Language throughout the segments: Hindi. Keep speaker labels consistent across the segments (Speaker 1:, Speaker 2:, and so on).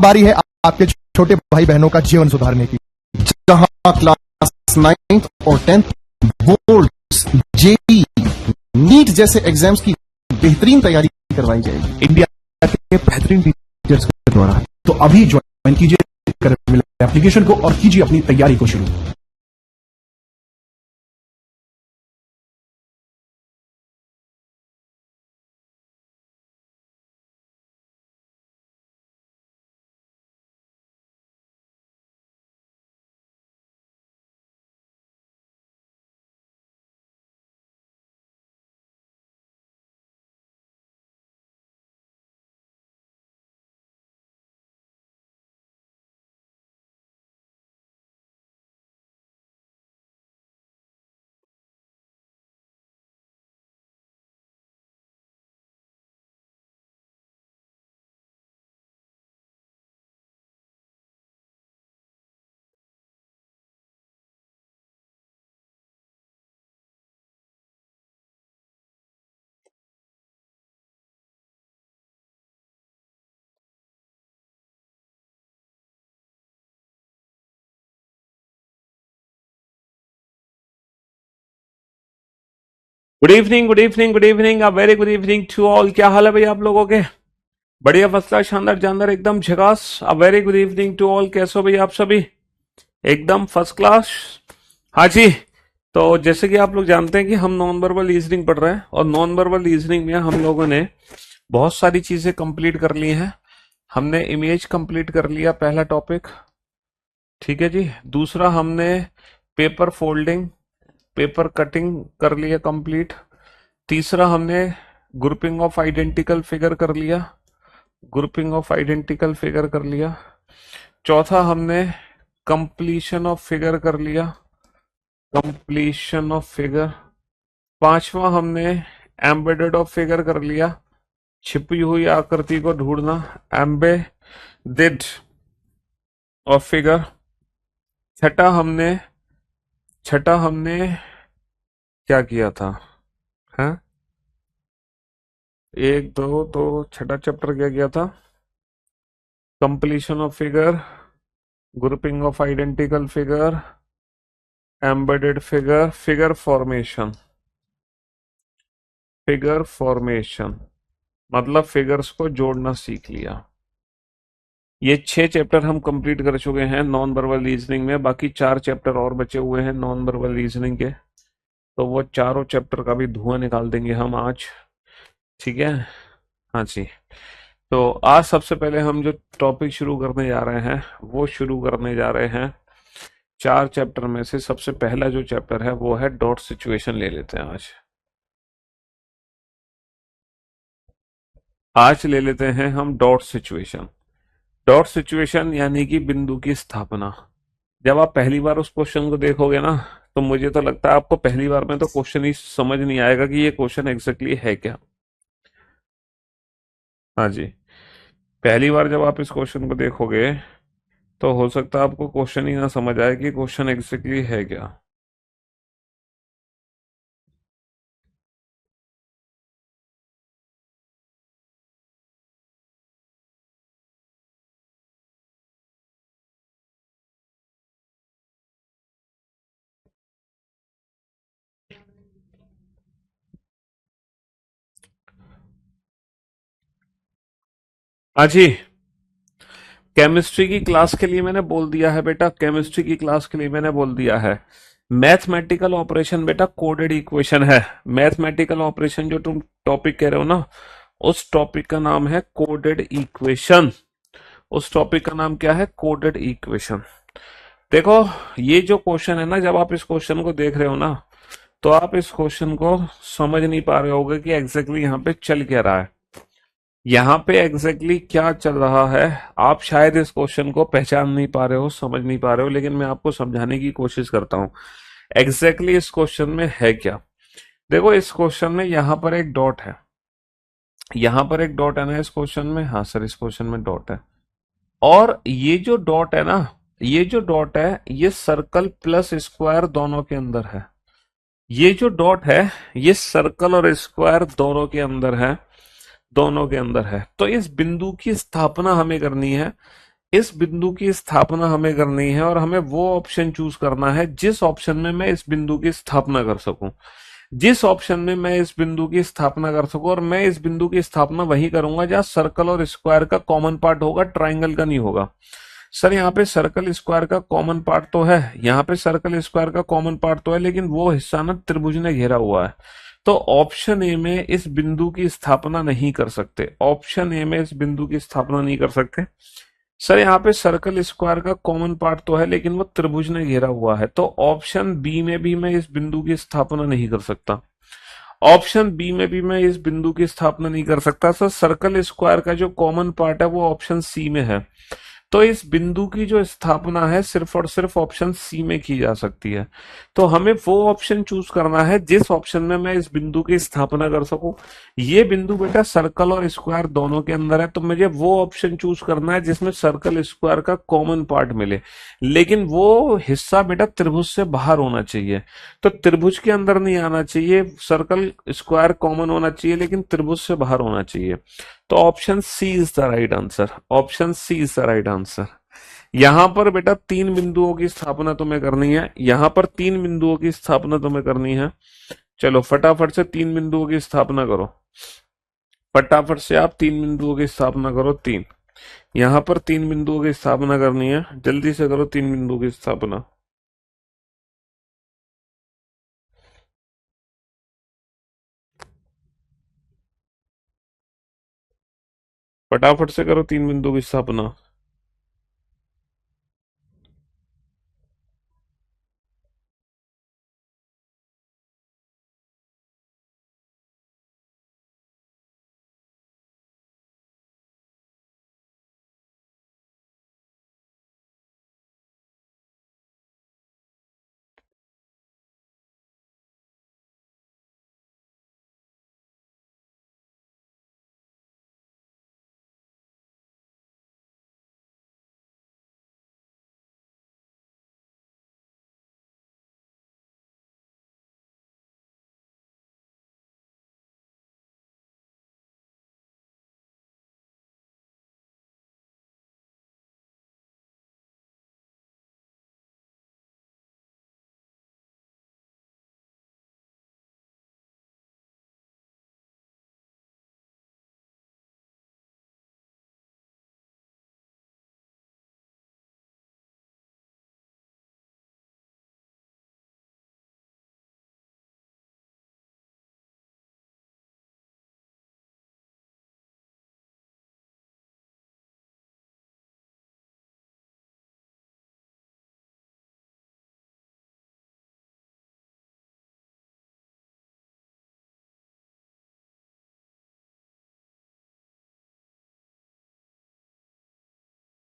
Speaker 1: बारी है आपके छोटे भाई बहनों का जीवन सुधारने की। जहां क्लास 9th और 10th बोर्ड्स, जेई, नीट जैसे एग्जाम्स की बेहतरीन तैयारी करवाई जाएगी
Speaker 2: इंडिया के बेहतरीन टीचर्स के द्वारा। तो अभी ज्वाइन कीजिए एप्लीकेशन को और कीजिए अपनी तैयारी को शुरू।
Speaker 3: Good evening, good evening, good evening, a very good evening to all. क्या हाल है भाई आप लोगों के? बढ़िया, फर्स्ट क्लास, शानदार, जानदार, एकदम झकास। A very good evening to all. कैसे हो भाई आप सभी? एकदम फर्स्ट क्लास। हाँ जी। तो जैसे कि आप लोग जानते हैं कि हम नॉन वर्बल रीजनिंग पढ़ रहे हैं और नॉन वर्बल रीजनिंग में हम लोगों ने बहुत सारी चीजें कंप्लीट कर ली हैं। हमने इमेज कंप्लीट कर लिया, पहला टॉपिक, ठीक है जी। दूसरा हमने पेपर फोल्डिंग, पेपर कटिंग कर लिया कंप्लीट। तीसरा हमने ग्रुपिंग ऑफ आइडेंटिकल फिगर कर लिया, ग्रुपिंग ऑफ आइडेंटिकल फिगर कर लिया। चौथा हमने कंप्लीशन ऑफ फिगर कर लिया, कंप्लीशन ऑफ फिगर। पांचवा हमने एम्बेडेड ऑफ फिगर कर लिया, छिपी हुई आकृति को ढूंढना, एम्बेडेड ऑफ फिगर। छठा हमने क्या किया था? हैं? एक दो तो छठा चैप्टर क्या किया था? Completion of figure, grouping of identical figure, embedded figure, figure formation. Figure formation मतलब फिगर्स को जोड़ना सीख लिया। ये 6 चैप्टर हम कंप्लीट कर चुके हैं नॉन वर्बल रीजनिंग में। बाकी 4 चैप्टर और बचे हुए हैं नॉन वर्बल रीजनिंग के, तो वो चारों चैप्टर का भी धुआं निकाल देंगे हम आज, ठीक है? हाँ जी। तो आज सबसे पहले हम जो टॉपिक शुरू करने जा रहे हैं वो शुरू करने जा रहे हैं 4 चैप्टर में से सबसे पहला जो चैप्टर है वो है डॉट सिचुएशन। ले लेते हैं आज ले लेते हैं हम डॉट सिचुएशन। डॉट सिचुएशन यानी कि बिंदु की स्थापना। जब आप पहली बार उस क्वेश्चन को देखोगे ना, तो मुझे तो लगता है आपको पहली बार में तो क्वेश्चन ही समझ नहीं आएगा कि ये क्वेश्चन एग्जैक्टली है क्या। हाँ जी। पहली बार जब आप इस क्वेश्चन को देखोगे तो हो सकता है आपको क्वेश्चन ही ना समझ आए कि क्वेश्चन एग्जैक्टली है क्या। हाँ जी। केमिस्ट्री की क्लास के लिए मैंने बोल दिया है बेटा, केमिस्ट्री की क्लास के लिए मैंने बोल दिया है मैथमेटिकल ऑपरेशन बेटा कोडेड इक्वेशन है। मैथमेटिकल ऑपरेशन जो तुम टॉपिक कह रहे हो ना, उस टॉपिक का नाम है कोडेड इक्वेशन। उस टॉपिक का नाम क्या है? Coded equation. देखो, ये जो क्वेश्चन है ना, जब आप इस क्वेश्चन को देख रहे हो ना, तो आप इस क्वेश्चन को समझ नहीं पा रहे होगे कि एग्जैक्टली यहाँ पे चल क्या रहा है, यहाँ पे एग्जैक्टली क्या चल रहा है। आप शायद इस क्वेश्चन को पहचान नहीं पा रहे हो, समझ नहीं पा रहे हो, लेकिन मैं आपको समझाने की कोशिश करता हूँ एग्जैक्टली इस क्वेश्चन में है क्या। देखो, इस क्वेश्चन में यहाँ पर एक डॉट है, यहाँ पर एक डॉट है ना इस क्वेश्चन में। हाँ सर, इस क्वेश्चन में डॉट है। और ये जो डॉट है ना, ये जो डॉट है, ये सर्कल प्लस स्क्वायर दोनों के अंदर है। ये जो डॉट है, ये सर्कल और स्क्वायर दोनों के अंदर है, दोनों के अंदर है। तो इस बिंदु की स्थापना हमें करनी है। इस बिंदु की स्थापना हमें करनी है और हमें वो ऑप्शन चूज करना है जिस ऑप्शन में मैं इस बिंदु की स्थापना कर सकूं। जिस ऑप्शन में मैं इस बिंदु की स्थापना कर सकूं, और मैं इस बिंदु की स्थापना वही करूंगा जहां सर्कल और स्क्वायर का कॉमन पार्ट होगा, ट्राइंगल का नहीं होगा। सर यहाँ पे सर्कल स्क्वायर का कॉमन पार्ट तो है, यहाँ पे सर्कल स्क्वायर का कॉमन पार्ट तो है, लेकिन वो हिस्सा ना त्रिभुज ने घेरा हुआ है। तो ऑप्शन ए में इस बिंदु की स्थापना नहीं कर सकते, ऑप्शन ए में इस बिंदु की स्थापना नहीं कर सकते। सर यहाँ पे सर्कल स्क्वायर का कॉमन पार्ट तो है, लेकिन वो त्रिभुज ने घेरा हुआ है, तो ऑप्शन बी में भी मैं इस बिंदु की स्थापना नहीं कर सकता। ऑप्शन बी में भी मैं इस बिंदु की स्थापना नहीं कर सकता। सर सर्कल स्क्वायर का जो कॉमन पार्ट है वो ऑप्शन सी में है, तो इस बिंदु की जो स्थापना है सिर्फ और सिर्फ ऑप्शन सी में की जा सकती है। तो हमें वो ऑप्शन चूज करना है जिस ऑप्शन में मैं इस बिंदु की स्थापना कर सकूं। ये बिंदु बेटा सर्कल और स्क्वायर दोनों के अंदर है, तो मुझे वो ऑप्शन चूज करना है जिसमें सर्कल स्क्वायर का कॉमन पार्ट मिले, लेकिन वो हिस्सा बेटा त्रिभुज से बाहर होना चाहिए। तो त्रिभुज के अंदर नहीं आना चाहिए, सर्कल स्क्वायर कॉमन होना चाहिए, लेकिन त्रिभुज से बाहर होना चाहिए। तो option C is the right answer, option C is the right answer. यहां पर बेटा तीन बिंदुओं की स्थापना तुम्हें करनी है, यहां पर तीन बिंदुओं की स्थापना तुम्हें करनी है। चलो फटाफट से तीन बिंदुओं की स्थापना करो, फटाफट से आप तीन बिंदुओं की स्थापना करो। तीन, यहां पर तीन बिंदुओं की स्थापना करनी है, जल्दी से करो तीन बिंदुओं की स्थापना। फटाफट से करो तीन बिंदुओं की स्थापना।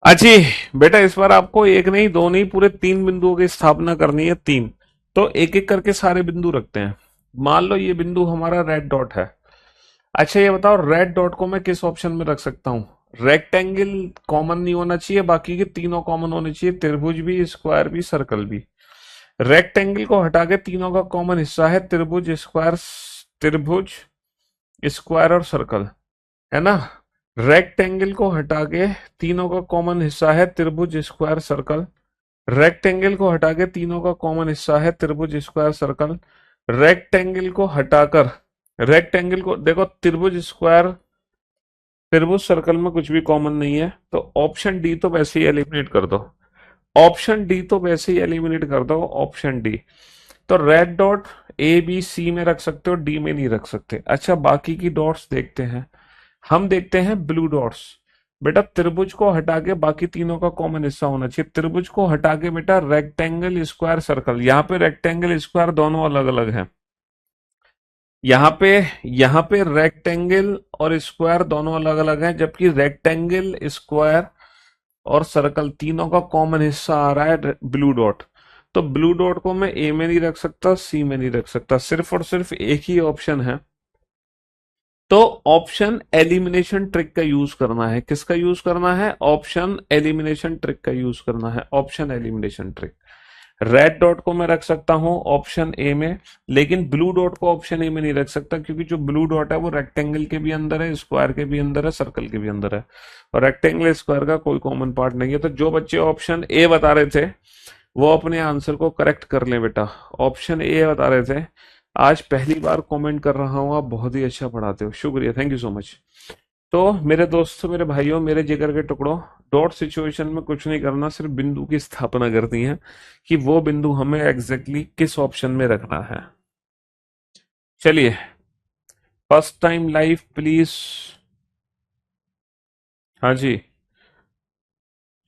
Speaker 3: अच्छी बेटा, इस बार आपको एक नहीं दो नहीं पूरे तीन बिंदुओं की स्थापना करनी है, तीन। तो एक एक करके सारे बिंदु रखते हैं। मान लो ये बिंदु हमारा रेड डॉट है। अच्छा ये बताओ रेड डॉट को मैं किस ऑप्शन में रख सकता हूँ? रेक्टेंगल कॉमन नहीं होना चाहिए, बाकी के तीनों कॉमन होने चाहिए, त्रिभुज भी, स्क्वायर भी, सर्कल भी। रेक्टेंगल को हटा के तीनों का कॉमन हिस्सा है त्रिभुज, स्क्वायर, त्रिभुज, स्क्वायर और सर्कल, है ना। रेक्टेंगल को हटा के तीनों का कॉमन हिस्सा है त्रिभुज, स्क्वायर, सर्कल। रेक्टेंगल को हटा के तीनों का कॉमन हिस्सा है त्रिभुज, स्क्वायर, सर्कल। रेक्टेंगल को हटाकर, रेक्टेंगल को देखो, त्रिभुज, स्क्वायर, त्रिभुज, सर्कल में कुछ भी कॉमन नहीं है, तो ऑप्शन डी तो वैसे ही एलिमिनेट कर दो। ऑप्शन डी तो वैसे ही एलिमिनेट कर दो, ऑप्शन डी। तो red dot A B C में रख सकते हो, डी में नहीं रख सकते। अच्छा बाकी की डॉट्स देखते हैं, हम देखते हैं ब्लू डॉट्स। बेटा त्रिभुज को हटा के बाकी तीनों का कॉमन हिस्सा होना चाहिए। त्रिभुज को हटा के बेटा रेक्टेंगल, स्क्वायर, सर्कल, यहाँ पे रेक्टेंगल स्क्वायर दोनों अलग अलग हैं। यहाँ पे यहाँ पे रेक्टेंगल और स्क्वायर दोनों अलग अलग हैं, जबकि रेक्टेंगल, स्क्वायर और सर्कल तीनों का कॉमन हिस्सा आ रहा है ब्लू डॉट। तो ब्लू डॉट को मैं ए में नहीं रख सकता, सी में नहीं रख सकता, सिर्फ और सिर्फ एक ही ऑप्शन है। तो ऑप्शन एलिमिनेशन ट्रिक का यूज करना है। किसका यूज करना है? ऑप्शन एलिमिनेशन ट्रिक का यूज करना है, option elimination trick. Red dot को मैं रख सकता हूं ऑप्शन ए में, लेकिन ब्लू डॉट को ऑप्शन ए में नहीं रख सकता, क्योंकि जो ब्लू डॉट है वो रेक्टेंगल के भी अंदर है, स्क्वायर के भी अंदर है, सर्कल के भी अंदर है, और रेक्टेंगल स्क्वायर का कोई कॉमन पार्ट नहीं है। तो जो बच्चे ऑप्शन ए बता रहे थे वो अपने आंसर को करेक्ट कर लें बेटा। ऑप्शन ए बता रहे थे। आज पहली बार कमेंट कर रहा हूं, आप बहुत ही अच्छा पढ़ाते हो, शुक्रिया, थैंक यू सो मच। तो मेरे दोस्तों, मेरे भाइयों, मेरे जिगर के टुकड़ों, डॉट सिचुएशन में कुछ नहीं करना, सिर्फ बिंदु की स्थापना करती है कि वो बिंदु हमें एग्जैक्टली किस ऑप्शन में रखना है। चलिए, फर्स्ट टाइम लाइव प्लीज। हाँ जी,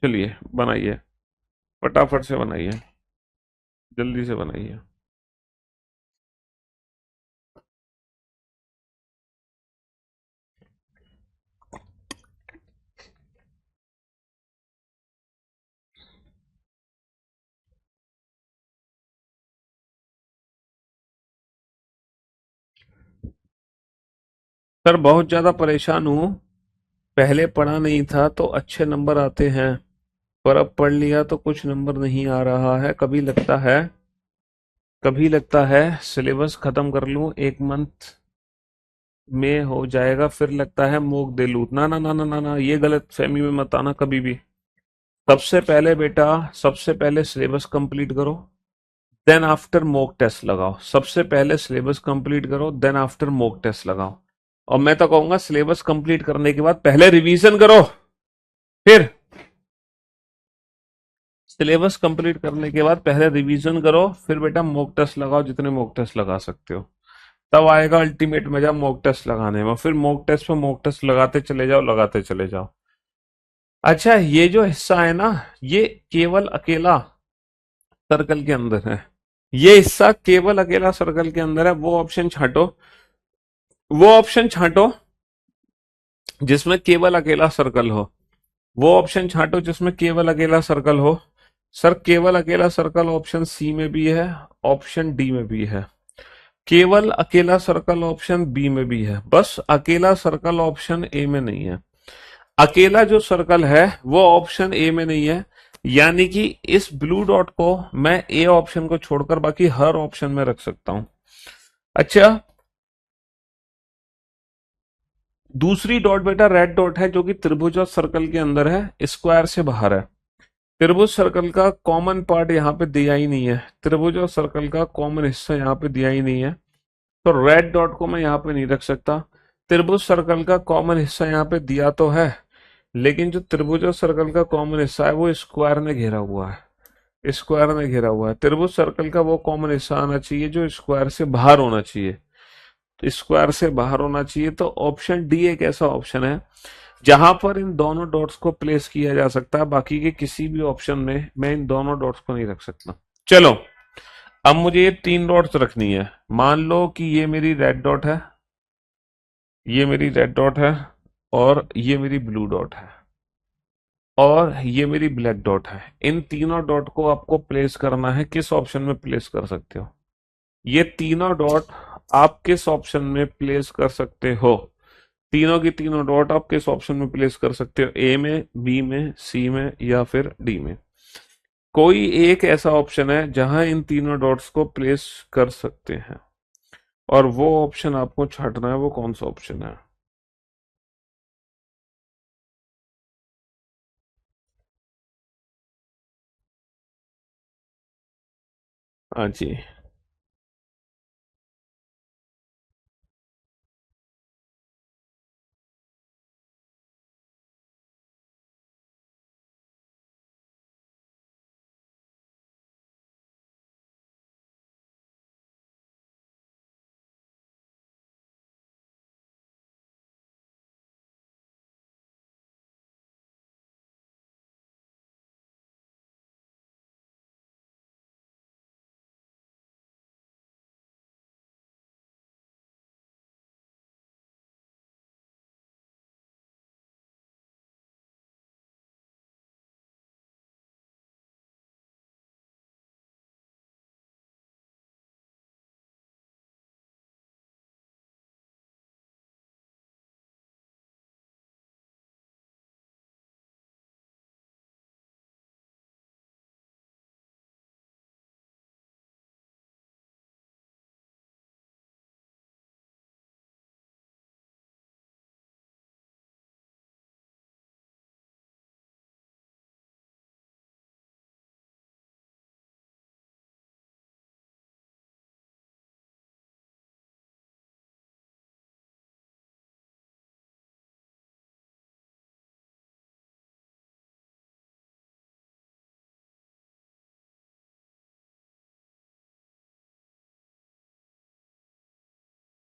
Speaker 3: चलिए बनाइए, फटाफट से बनाइए, जल्दी से बनाइए। सर बहुत ज्यादा परेशान हूँ, पहले पढ़ा नहीं था तो अच्छे नंबर आते हैं, पर अब पढ़ लिया तो कुछ नंबर नहीं आ रहा है। कभी लगता है सिलेबस खत्म कर लूं, एक मंथ में हो जाएगा, फिर लगता है मॉक दे लूं। ना ना ना ना ना ना, ये गलत फहमी में मत आना कभी भी। सबसे पहले बेटा, सबसे पहले सिलेबस कंप्लीट करो, देन आफ्टर मॉक टेस्ट लगाओ। सबसे पहले सिलेबस कंप्लीट करो, देन आफ्टर मॉक टेस्ट लगाओ। और मैं तो कहूंगा सिलेबस कंप्लीट करने के बाद पहले रिवीजन करो, फिर सिलेबस कंप्लीट करने के बाद पहले रिवीजन करो, फिर बेटा मॉक टेस्ट लगाओ, जितने मॉक टेस्ट लगा सकते हो। तब आएगा अल्टीमेट मजा मॉक टेस्ट लगाने में। फिर मॉक टेस्ट पे मॉक टेस्ट लगाते चले जाओ, लगाते चले जाओ। अच्छा, ये जो हिस्सा है ना, ये केवल अकेला सर्कल के अंदर है। ये हिस्सा केवल अकेला सर्कल के अंदर है। वो ऑप्शन छांटो जिसमें केवल अकेला सर्कल हो। वो ऑप्शन छांटो जिसमें केवल अकेला सर्कल हो। सर केवल अकेला सर्कल ऑप्शन सी में भी है, ऑप्शन डी में भी है। केवल अकेला सर्कल ऑप्शन बी में भी है, बस अकेला सर्कल ऑप्शन ए में नहीं है। अकेला जो सर्कल है वो ऑप्शन ए में नहीं है, यानी कि इस ब्लू डॉट को मैं ए ऑप्शन को छोड़कर बाकी हर ऑप्शन में रख सकता हूं। अच्छा, दूसरी डॉट बेटा रेड डॉट है, जो कि त्रिभुज और सर्कल के अंदर है, स्क्वायर से बाहर है। त्रिभुज सर्कल का कॉमन पार्ट यहाँ पे दिया ही नहीं है, त्रिभुज और सर्कल का कॉमन हिस्सा यहाँ पे दिया ही नहीं है, तो रेड डॉट को मैं यहाँ पे नहीं रख सकता। त्रिभुज सर्कल का कॉमन हिस्सा यहाँ पे दिया तो है, लेकिन जो त्रिभुज और सर्कल का कॉमन हिस्सा है वो स्क्वायर ने घेरा हुआ है, स्क्वायर ने घेरा हुआ है। त्रिभुज सर्कल का वो कॉमन हिस्सा आना चाहिए जो स्क्वायर से बाहर होना चाहिए, तो स्क्वायर से बाहर होना चाहिए। तो ऑप्शन डी एक ऐसा ऑप्शन है जहां पर इन दोनों डॉट्स को प्लेस किया जा सकता है, बाकी के किसी भी ऑप्शन में मैं इन दोनों डॉट्स को नहीं रख सकता। चलो, अब मुझे ये तीन डॉट्स रखनी है। मान लो कि ये मेरी रेड डॉट है, ये मेरी रेड डॉट है, और ये मेरी ब्लू डॉट है, और ये मेरी ब्लैक डॉट है। इन तीनों डॉट को आपको प्लेस करना है, किस ऑप्शन में प्लेस कर सकते हो? ये तीनों डॉट आप किस ऑप्शन में प्लेस कर सकते हो? तीनों की तीनों डॉट आप किस ऑप्शन में प्लेस कर सकते हो? ए में, बी में, सी में, या फिर डी में? कोई एक ऐसा ऑप्शन है जहां इन तीनों डॉट्स को प्लेस कर सकते हैं, और वो ऑप्शन आपको छांटना है। वो कौन सा ऑप्शन है? हाँ जी,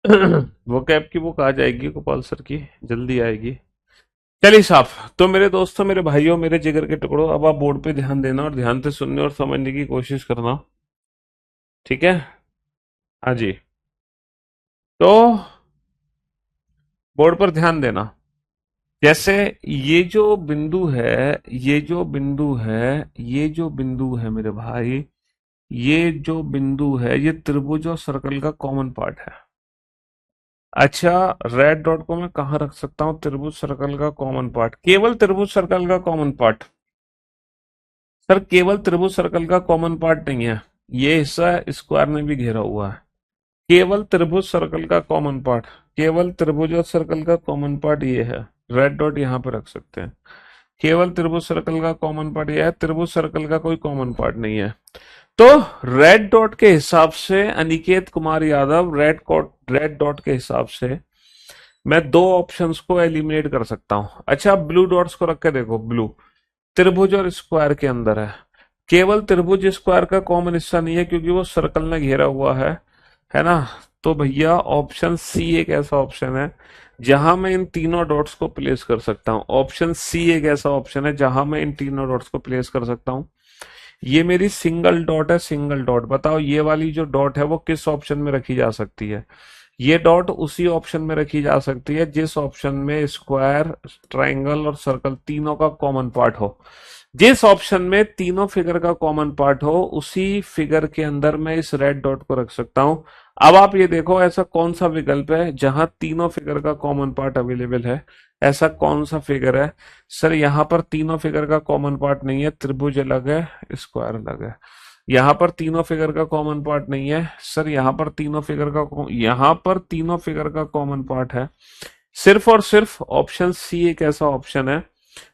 Speaker 3: वो कैब की बुक आ जाएगी गोपाल सर की, जल्दी आएगी। चलिए साहब, तो मेरे दोस्तों, मेरे भाइयों, मेरे जिगर के टुकड़ों, अब आप बोर्ड पे ध्यान देना और ध्यान से सुनने और समझने की कोशिश करना। ठीक है? हाँ जी। तो बोर्ड पर ध्यान देना। जैसे ये जो बिंदु है, ये जो बिंदु है, ये जो बिंदु है मेरे भाई, ये जो बिंदु है, ये त्रिभुज और सर्कल का कॉमन पार्ट है। अच्छा, रेड डॉट को मैं कहाँ रख सकता हूँ? त्रिभुज सर्कल का कॉमन पार्ट, केवल त्रिभुज सर्कल का कॉमन पार्ट। सर केवल त्रिभुज सर्कल का कॉमन पार्ट नहीं है, ये हिस्सा स्क्वायर में भी घेरा हुआ है। केवल त्रिभुज सर्कल का कॉमन पार्ट, केवल त्रिभुज और सर्कल का कॉमन पार्ट ये है। रेड डॉट यहाँ पे रख सकते हैं। केवल त्रिभुज सर्कल का कॉमन पार्ट ये है, त्रिभुज सर्कल का कोई कॉमन पार्ट नहीं है। तो रेड डॉट के हिसाब से अनिकेत कुमार यादव, रेड डॉट के हिसाब से मैं दो ऑप्शंस को एलिमिनेट कर सकता हूं। अच्छा, ब्लू डॉट्स को रख के देखो। ब्लू त्रिभुज और स्क्वायर के अंदर है, केवल त्रिभुज स्क्वायर का कॉमन हिस्सा नहीं है क्योंकि वो सर्कल में घेरा हुआ है ना? तो भैया ऑप्शन सी एक ऐसा ऑप्शन है जहां मैं इन तीनों डॉट्स को प्लेस कर सकता हूं। ऑप्शन सी एक ऐसा ऑप्शन है जहां मैं इन तीनों डॉट्स को प्लेस कर सकता हूं। ये मेरी सिंगल डॉट है, सिंगल डॉट। बताओ ये वाली जो डॉट है वो किस ऑप्शन में रखी जा सकती है? ये डॉट उसी ऑप्शन में रखी जा सकती है जिस ऑप्शन में स्क्वायर, ट्रायंगल और सर्कल तीनों का कॉमन पार्ट हो। जिस ऑप्शन में तीनों फिगर का कॉमन पार्ट हो, उसी फिगर के अंदर मैं इस रेड डॉट को रख सकता हूं। अब आप ये देखो, ऐसा कौन सा विकल्प है जहां तीनों फिगर का कॉमन पार्ट अवेलेबल है? ऐसा कौन सा फिगर है? सर यहाँ पर तीनों फिगर का कॉमन पार्ट नहीं है, त्रिभुज अलग है, स्क्वायर अलग है। यहाँ पर तीनों फिगर का कॉमन पार्ट नहीं है सर, यहाँ पर तीनों फिगर का कॉमन पार्ट है। सिर्फ और सिर्फ ऑप्शन सी एक ऐसा ऑप्शन है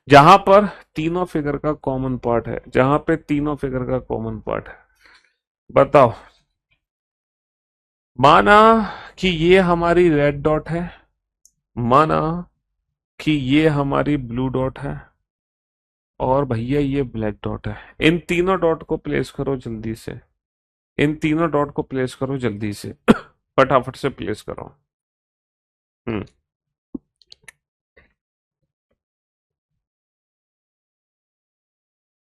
Speaker 3: जहां पर तीनों फिगर का कॉमन पार्ट है, जहां पे तीनों फिगर का कॉमन पार्ट है। बताओ। माना कि ये हमारी रेड डॉट है, माना कि ये हमारी ब्लू डॉट है, और भैया ये ब्लैक डॉट है। इन तीनों डॉट को प्लेस करो जल्दी से, इन तीनों डॉट को प्लेस करो जल्दी से। फटाफट से प्लेस करो। हम्म।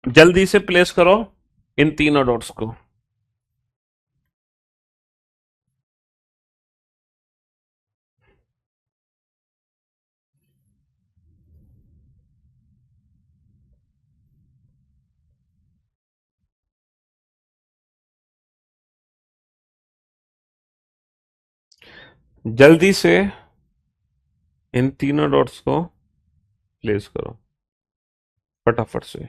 Speaker 3: जल्दी से प्लेस करो इन तीनों डॉट्स को। जल्दी से इन तीनों डॉट्स को प्लेस करो फटाफट से।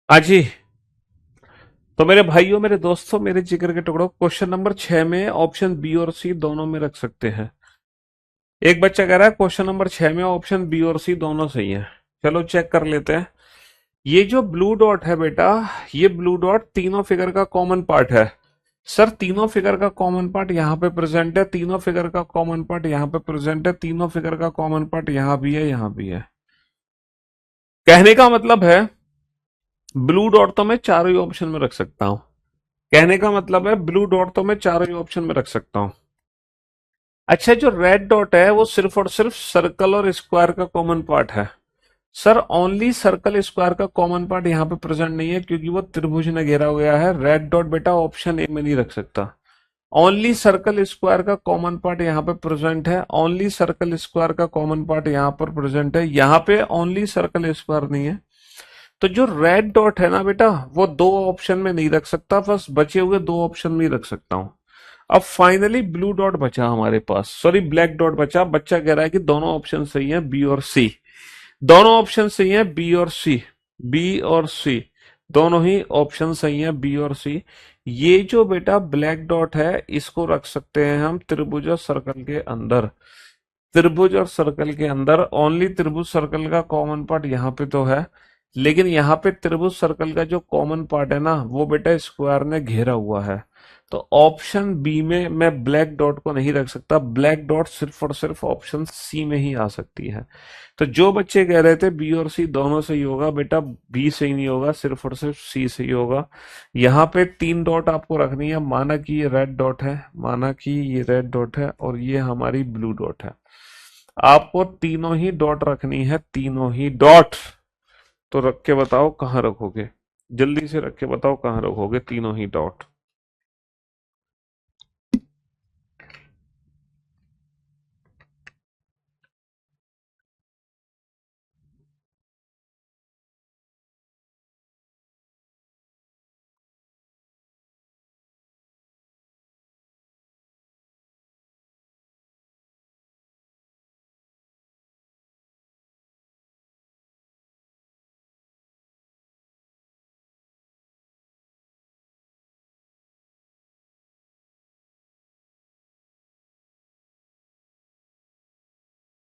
Speaker 3: हाँ जी। तो मेरे भाइयों, मेरे दोस्तों, मेरे जिगर के टुकड़ों, क्वेश्चन नंबर 6 में ऑप्शन बी और सी दोनों में रख सकते हैं। एक बच्चा कह रहा है क्वेश्चन नंबर 6 में ऑप्शन बी और सी दोनों सही है। चलो चेक कर लेते हैं। ये जो ब्लू डॉट है बेटा, ये ब्लू डॉट तीनों फिगर का कॉमन पार्ट है। सर तीनों फिगर का कॉमन पार्ट यहाँ पे प्रेजेंट है, तीनों फिगर का कॉमन पार्ट यहाँ पे प्रेजेंट है, तीनों फिगर का कॉमन पार्ट यहाँ भी है, यहाँ भी है। कहने का मतलब है ब्लू डॉट तो मैं चारों ही ऑप्शन में रख सकता हूं। कहने का मतलब है ब्लू डॉट तो मैं चारों ही ऑप्शन में रख सकता हूं। अच्छा, जो रेड डॉट है वो सिर्फ और सिर्फ सर्कल और स्क्वायर का कॉमन पार्ट है। सर ओनली सर्कल स्क्वायर का कॉमन पार्ट यहाँ पे प्रेजेंट नहीं है, क्योंकि वो त्रिभुज ने घेरा हुआ है। रेड डॉट बेटा ऑप्शन ए में नहीं रख सकता। ओनली सर्कल स्क्वायर का कॉमन पार्ट यहाँ पे प्रेजेंट है, ओनली सर्कल स्क्वायर का कॉमन पार्ट यहाँ पर प्रेजेंट है, यहाँ पे ओनली सर्कल स्क्वायर नहीं है। तो जो रेड डॉट है ना बेटा, वो दो ऑप्शन में नहीं रख सकता, बस बचे हुए दो ऑप्शन में ही रख सकता हूं। अब फाइनली ब्लू डॉट बचा हमारे पास, सॉरी ब्लैक डॉट बचा। बच्चा कह रहा है कि दोनों ऑप्शन सही हैं, बी और सी। दोनों ऑप्शन सही हैं, बी और सी। बी और सी दोनों ही ऑप्शन सही हैं, बी और सी। ये जो बेटा ब्लैक डॉट है, इसको रख सकते हैं हम त्रिभुज और सर्कल के अंदर। त्रिभुज और सर्कल के अंदर ओनली त्रिभुज सर्कल का कॉमन पार्ट यहाँ पे तो है, लेकिन यहाँ पे त्रिभुज सर्कल का जो कॉमन पार्ट है ना, वो बेटा स्क्वायर ने घेरा हुआ है। तो ऑप्शन बी में मैं ब्लैक डॉट को नहीं रख सकता। ब्लैक डॉट सिर्फ और सिर्फ ऑप्शन सी में ही आ सकती है। तो जो बच्चे कह रहे थे बी और सी दोनों सही होगा, बेटा बी सही नहीं होगा, सिर्फ और सिर्फ सी सही होगा। यहाँ पे तीन डॉट आपको रखनी है। माना कि ये रेड डॉट है, माना कि ये रेड डॉट है, और ये हमारी ब्लू डॉट है। आपको तीनों ही डॉट रखनी है, तीनों ही डॉट। तो रख के बताओ कहाँ रखोगे, जल्दी से रख के बताओ कहाँ रखोगे तीनों ही डॉट।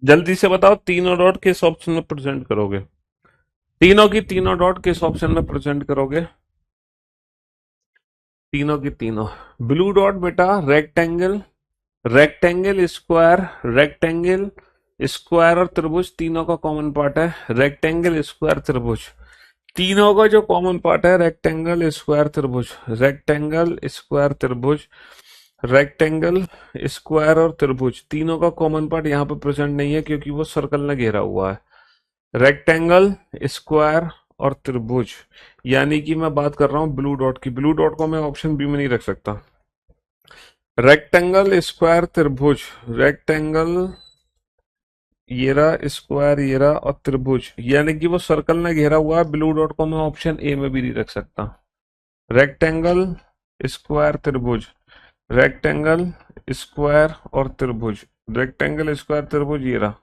Speaker 3: जल्दी से बताओ तीनों डॉट किस ऑप्शन में प्रेजेंट करोगे, तीनों की तीनों डॉट किस ऑप्शन में प्रेजेंट करोगे। तीनों की तीनों। ब्लू डॉट बेटा rectangle, rectangle square, rectangle square और त्रिभुज तीनों का कॉमन पार्ट है। रेक्टेंगल स्क्वायर त्रिभुज तीनों का जो कॉमन पार्ट है, रेक्टेंगल स्क्वायर त्रिभुज, रेक्टेंगल स्क्वायर त्रिभुज, रेक्टेंगल स्क्वायर और त्रिभुज तीनों का कॉमन पार्ट यहाँ पे प्रेजेंट नहीं है, क्योंकि वो सर्कल ने घेरा हुआ है। रेक्टेंगल स्क्वायर और त्रिभुज, यानी कि मैं बात कर रहा हूँ ब्लू डॉट की। ब्लू डॉट को मैं ऑप्शन बी में नहीं रख सकता। रेक्टेंगल स्क्वायर त्रिभुज, रेक्टेंगल ये रहा स्क्वायर, ये रहा और त्रिभुज, यानी कि वो सर्कल ने घेरा हुआ है। ब्लू डॉट को मैं ऑप्शन ए में भी नहीं रख सकता। रेक्टेंगल स्क्वायर त्रिभुज, रेक्टेंगल स्क्वायर और त्रिभुज, रेक्टेंगल स्क्वायर त्रिभुज ये रहा।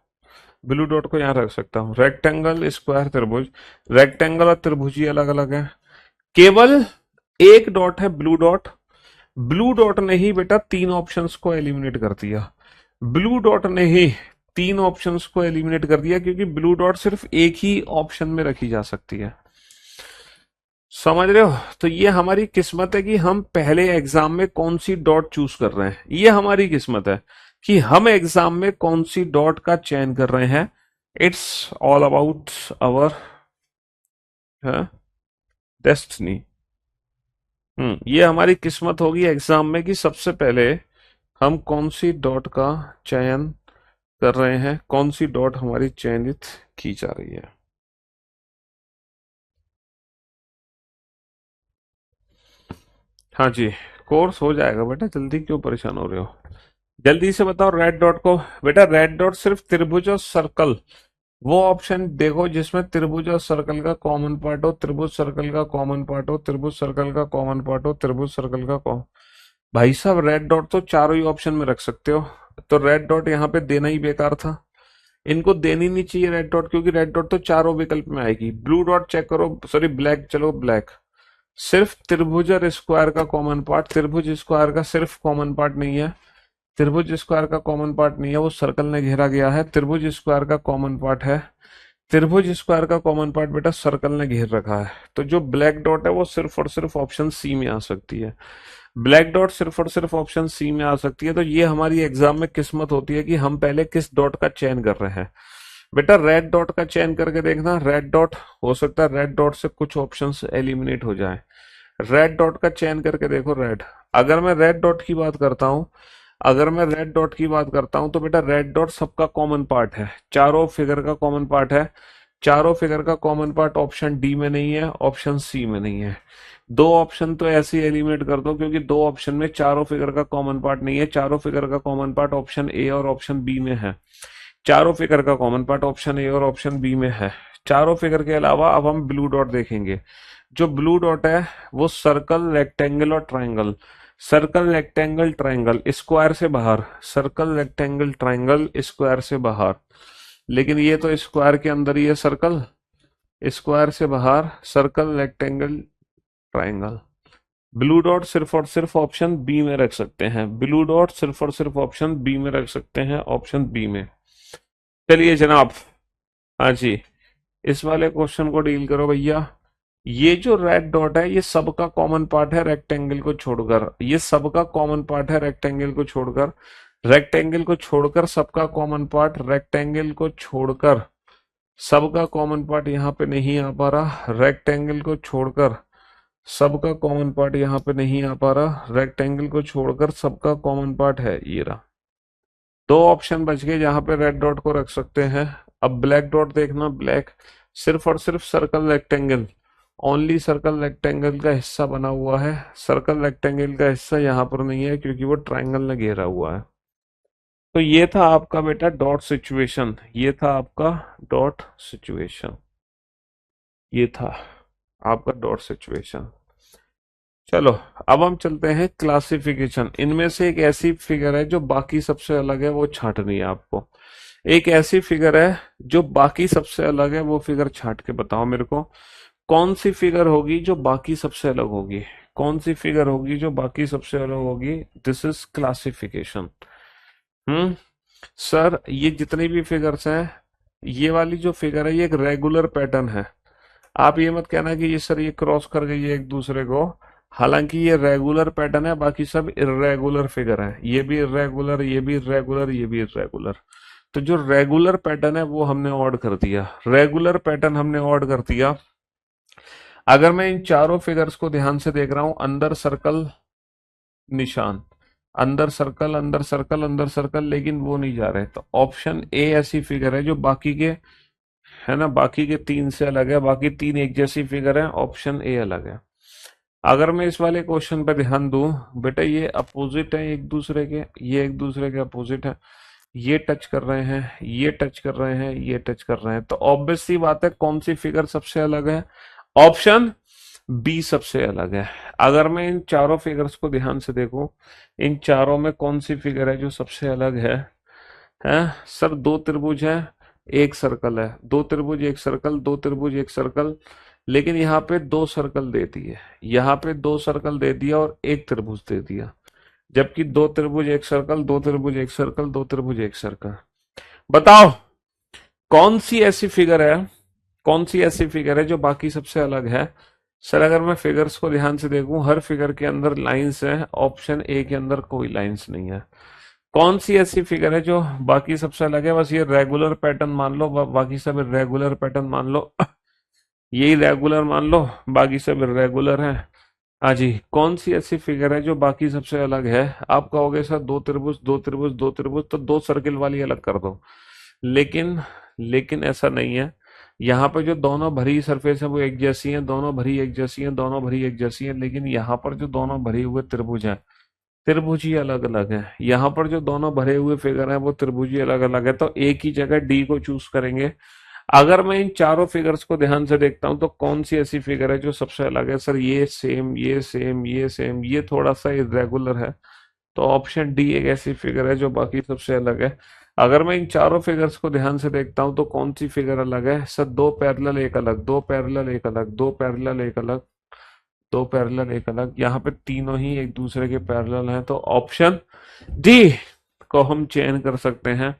Speaker 3: ब्लू डॉट को यहाँ रख सकता हूँ। रेक्टेंगल स्क्वायर त्रिभुज, रेक्टेंगल और त्रिभुज ये अलग अलग है। केवल एक डॉट है ब्लू डॉट। ब्लू डॉट ने ही बेटा तीन ऑप्शंस को एलिमिनेट कर दिया। ब्लू डॉट ने ही तीन ऑप्शंस को एलिमिनेट कर दिया, क्योंकि ब्लू डॉट सिर्फ एक ही ऑप्शन में रखी जा सकती है। समझ रहे हो। तो ये हमारी किस्मत है कि हम पहले एग्जाम में कौन सी डॉट चूज कर रहे हैं। ये हमारी किस्मत है कि हम एग्जाम में कौन सी डॉट का चयन कर रहे हैं। It's all about our destiny. ये हमारी किस्मत होगी एग्जाम में कि सबसे पहले हम कौन सी डॉट का चयन कर रहे हैं, कौन सी डॉट हमारी चयनित की जा रही है। हाँ जी, कोर्स हो जाएगा बेटा, जल्दी क्यों परेशान हो रहे हो। जल्दी से बताओ रेड डॉट को। बेटा रेड डॉट सिर्फ त्रिभुज और सर्कल, वो ऑप्शन देखो जिसमें त्रिभुज और सर्कल का कॉमन पार्ट हो, त्रिभुज सर्कल का कॉमन पार्ट हो, त्रिभुज सर्कल का कॉमन पार्ट हो, त्रिभुज सर्कल का कॉमन। भाई साहब रेड डॉट तो चारों ही ऑप्शन में रख सकते हो, तो रेड डॉट यहाँ पे देना ही बेकार था। इनको देनी नहीं चाहिए रेड डॉट, क्योंकि रेड डॉट तो चारों विकल्प में आएगी। ब्लू डॉट चेक करो, सॉरी ब्लैक, चलो ब्लैक। सिर्फ त्रिभुज और स्क्वायर का कॉमन पार्ट, त्रिभुज स्क्वायर का सिर्फ कॉमन पार्ट नहीं है, त्रिभुज स्क्वायर का कॉमन पार्ट नहीं है, वो सर्कल ने घेरा गया है। त्रिभुज स्क्वायर का कॉमन पार्ट है, त्रिभुज स्क्वायर का कॉमन पार्ट बेटा सर्कल ने घेर रखा है। तो जो ब्लैक डॉट है वो सिर्फ और सिर्फ ऑप्शन सी में आ सकती है। ब्लैक डॉट सिर्फ और सिर्फ ऑप्शन सी में आ सकती है। तो ये हमारी एग्जाम में किस्मत होती है कि हम पहले किस डॉट का चयन कर रहे हैं। बेटा रेड डॉट का चयन करके देखना, रेड डॉट हो सकता है रेड डॉट से कुछ ऑप्शंस एलिमिनेट हो जाए। रेड डॉट का चयन करके देखो, रेड। अगर मैं रेड डॉट की बात करता हूं, अगर मैं रेड डॉट की बात करता हूं तो बेटा रेड डॉट सबका कॉमन पार्ट है, चारों फिगर का कॉमन पार्ट है। चारों फिगर का कॉमन पार्ट ऑप्शन डी में नहीं है, ऑप्शन सी में नहीं है। दो ऑप्शन तो ऐसे ही एलिमिनेट कर दो, क्योंकि दो ऑप्शन में चारों फिगर का कॉमन पार्ट नहीं है। चारों फिगर का कॉमन पार्ट ऑप्शन ए और ऑप्शन बी में है। चारों फिगर का कॉमन पार्ट ऑप्शन ए और ऑप्शन बी में है। चारों फिगर के अलावा अब हम ब्लू डॉट देखेंगे। जो ब्लू डॉट है वो सर्कल, रेक्टेंगल और triangle, circle, rectangle, triangle, square से बाहर, सर्कल, रेक्टेंगल, ट्राइंगल, स्क्वायर से बाहर। लेकिन ये तो स्क्वायर के अंदर ही है सर्कल, स्क्वायर से बाहर, circle, rectangle, triangle. Blue dot सिर्फ और सिर्फ ऑप्शन बी में रख सकते हैं, ब्लू डॉट सिर्फ और सिर्फ ऑप्शन बी में रख सकते हैं, ऑप्शन बी में। चलिए जनाब, हाँ जी, इस वाले क्वेश्चन को डील करो भैया। ये जो रेड डॉट है ये सबका कॉमन पार्ट है रेक्टेंगल को छोड़कर, ये सबका कॉमन पार्ट है रेक्टेंगल को छोड़कर, रेक्टेंगल को छोड़कर सबका कॉमन पार्ट, रेक्टेंगल को छोड़कर सबका कॉमन पार्ट यहाँ पे नहीं आ पा रहा, रेक्टेंगल को छोड़कर सबका कॉमन पार्ट यहाँ पे नहीं आ पा रहा, रेक्टेंगल को छोड़कर सबका कॉमन पार्ट है ये रहा। दो ऑप्शन बच गए जहां पे रेड डॉट को रख सकते हैं। अब ब्लैक डॉट देखना, ब्लैक सिर्फ और सिर्फ circle, rectangle, only circle, rectangle का हिस्सा बना हुआ है। सर्कल, रेक्टेंगल का हिस्सा यहाँ पर नहीं है क्योंकि वो ट्राइंगल ने घेरा हुआ है। तो ये था आपका बेटा डॉट सिचुएशन, ये था आपका डॉट सिचुएशन, ये था आपका डॉट सिचुएशन। चलो अब हम चलते हैं क्लासिफिकेशन। इनमें से एक ऐसी फिगर है जो बाकी सबसे अलग है, वो छांटनी है आपको। एक ऐसी फिगर है जो बाकी सबसे अलग है, वो फिगर छांट के बताओ मेरे को। कौन सी फिगर होगी जो बाकी सबसे अलग होगी, कौन सी फिगर होगी जो बाकी सबसे अलग होगी। This is classification. सर ये जितनी भी फिगर्स हैं, ये वाली जो फिगर है ये एक रेगुलर पैटर्न है। आप ये मत कहना कि ये सर ये क्रॉस कर गई है एक दूसरे को, हालांकि ये रेगुलर पैटर्न है, बाकी सब इर्रेगुलर फिगर है। ये भी इर्रेगुलर, ये भी इर्रेगुलर, ये भी इर्रेगुलर। तो जो रेगुलर पैटर्न है वो हमने ऑड कर दिया, रेगुलर पैटर्न हमने ऑड कर दिया। अगर मैं इन चारों फिगर्स को ध्यान से देख रहा हूं, अंदर सर्कल निशान, अंदर सर्कल, अंदर सर्कल, अंदर सर्कल, लेकिन वो नहीं जा रहे। तो ऑप्शन ए ऐसी फिगर है जो बाकी के, है ना, बाकी के तीन से अलग है, बाकी तीन एक जैसी फिगर है, ऑप्शन ए अलग है। अगर मैं इस वाले क्वेश्चन पे ध्यान दूं, बेटा ये अपोजिट है एक दूसरे के, ये एक दूसरे के अपोजिट है, ये टच कर रहे हैं, ये टच कर रहे हैं, ये टच कर रहे हैं। तो ऑब्वियस सी बात है कौन सी फिगर सबसे अलग है, ऑप्शन बी सबसे अलग है। अगर मैं इन चारों फिगर्स को ध्यान से देखूं, इन चारों में कौन सी फिगर है जो सबसे अलग है? सर दो त्रिभुज है, एक सर्कल है, दो त्रिभुज एक सर्कल, दो त्रिभुज एक सर्कल, लेकिन यहाँ पे दो सर्कल दे दिए, यहाँ पे दो सर्कल दे दिया और एक त्रिभुज दे दिया, जबकि दो त्रिभुज एक सर्कल, दो त्रिभुज एक सर्कल, दो त्रिभुज एक सर्कल। बताओ कौन सी ऐसी फिगर है, कौन सी ऐसी फिगर है जो बाकी सबसे अलग है? सर अगर मैं फिगर्स को ध्यान से देखूं, हर फिगर के अंदर लाइंस है, ऑप्शन ए के अंदर कोई लाइंस नहीं है। कौन सी ऐसी फिगर है जो बाकी सबसे अलग है? बस ये रेगुलर पैटर्न मान लो, बाकी सब इर्रेगुलर पैटर्न मान लो, यही रेगुलर मान लो, बाकी सब इर्रेगुलर है। हाँ जी, कौन सी ऐसी फिगर है जो बाकी सबसे अलग है? आप कहोगे सर दो त्रिभुज, दो त्रिभुज, दो त्रिभुज, तो दो सर्किल वाली अलग कर दो, लेकिन लेकिन ऐसा नहीं है। यहाँ पे जो दोनों भरी सरफेस है वो एक जैसी है, दोनों भरी एक जैसी है, दोनों भरी एक जैसी है, लेकिन यहाँ पर जो दोनों भरे हुए त्रिभुज हैं, त्रिभुज ही अलग अलग है। यहाँ पर जो दोनों भरे हुए फिगर हैं वो त्रिभुज ही अलग अलग है। तो एक ही जगह डी को चूज करेंगे। अगर मैं इन चारों फिगर्स को ध्यान से देखता हूं तो कौन सी ऐसी फिगर है जो सबसे अलग है? सर ये सेम, ये सेम, ये सेम, ये थोड़ा सा इरेगुलर है, तो ऑप्शन डी एक ऐसी फिगर है जो बाकी सबसे अलग है। अगर मैं इन चारों फिगर्स को ध्यान से देखता हूं तो कौन सी फिगर अलग है? सर दो पैरेलल एक अलग, दो पैरेलल एक अलग, दो पैरेलल एक अलग, दो पैरेलल एक अलग, यहाँ पे तीनों ही एक दूसरे के पैरेलल हैं, तो ऑप्शन डी को हम चयन कर सकते हैं।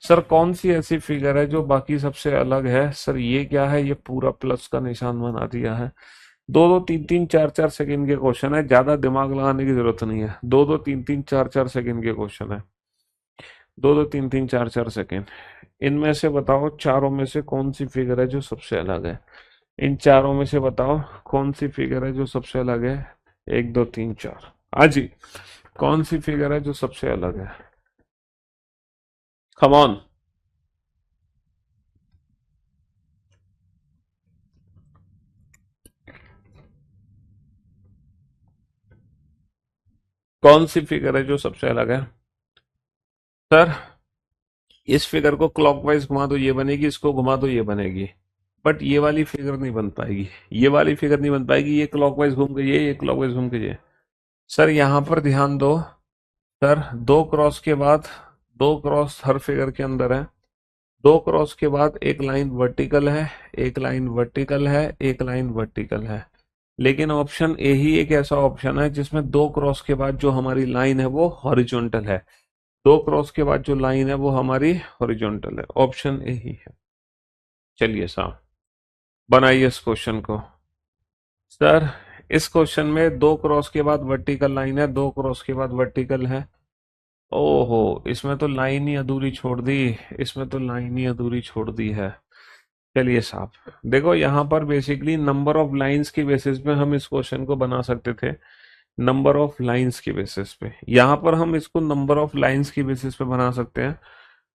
Speaker 3: सर कौन सी ऐसी फिगर है जो बाकी सबसे अलग है? सर ये क्या है, ये पूरा प्लस का निशान बना दिया है। दो दो तीन तीन चार चार सेकंड के क्वेश्चन है, ज्यादा दिमाग लगाने की जरूरत नहीं है। दो दो तीन तीन चार चार सेकंड के क्वेश्चन है, दो दो तीन तीन चार चार सेकंड। इनमें से बताओ चारों में से कौन सी फिगर है जो सबसे अलग है? इन चारों में से बताओ कौन सी फिगर है जो सबसे अलग है? एक दो तीन चार, हाँ जी, कौन सी फिगर है जो सबसे अलग है? Come on. कौन सी फिगर है जो सबसे अलग है? सर इस फिगर को क्लॉकवाइज घुमा दो ये बनेगी, इसको घुमा दो ये बनेगी, बट ये वाली फिगर नहीं बन पाएगी, ये वाली फिगर नहीं बन पाएगी। ये क्लॉकवाइज घूम के ये क्लॉकवाइज घूम के ये। सर यहाँ पर ध्यान दो। सर दो क्रॉस के बाद, दो क्रॉस हर फिगर के अंदर है, दो क्रॉस के बाद एक लाइन वर्टिकल है, एक लाइन वर्टिकल है, एक लाइन वर्टिकल है। लेकिन ऑप्शन ए ही एक ऐसा ऑप्शन है जिसमें दो क्रॉस के बाद जो हमारी लाइन है वो हॉरिजॉन्टल है, दो क्रॉस के बाद जो लाइन है वो हमारी हॉरिजॉन्टल है। ऑप्शन ए ही है। चलिए साहब बनाइए इस क्वेश्चन को। सर इस क्वेश्चन में दो क्रॉस के बाद वर्टिकल लाइन है, दो क्रॉस के बाद वर्टिकल है। ओहो, इसमें तो लाइन ही अधूरी छोड़ दी, इसमें तो लाइन ही अधूरी छोड़ दी है। चलिए साहब देखो, यहाँ पर बेसिकली नंबर ऑफ लाइंस की बेसिस पे हम इस क्वेश्चन को बना सकते थे, नंबर ऑफ लाइंस की बेसिस पे। यहाँ पर हम इसको नंबर ऑफ लाइंस की बेसिस पे बना सकते हैं,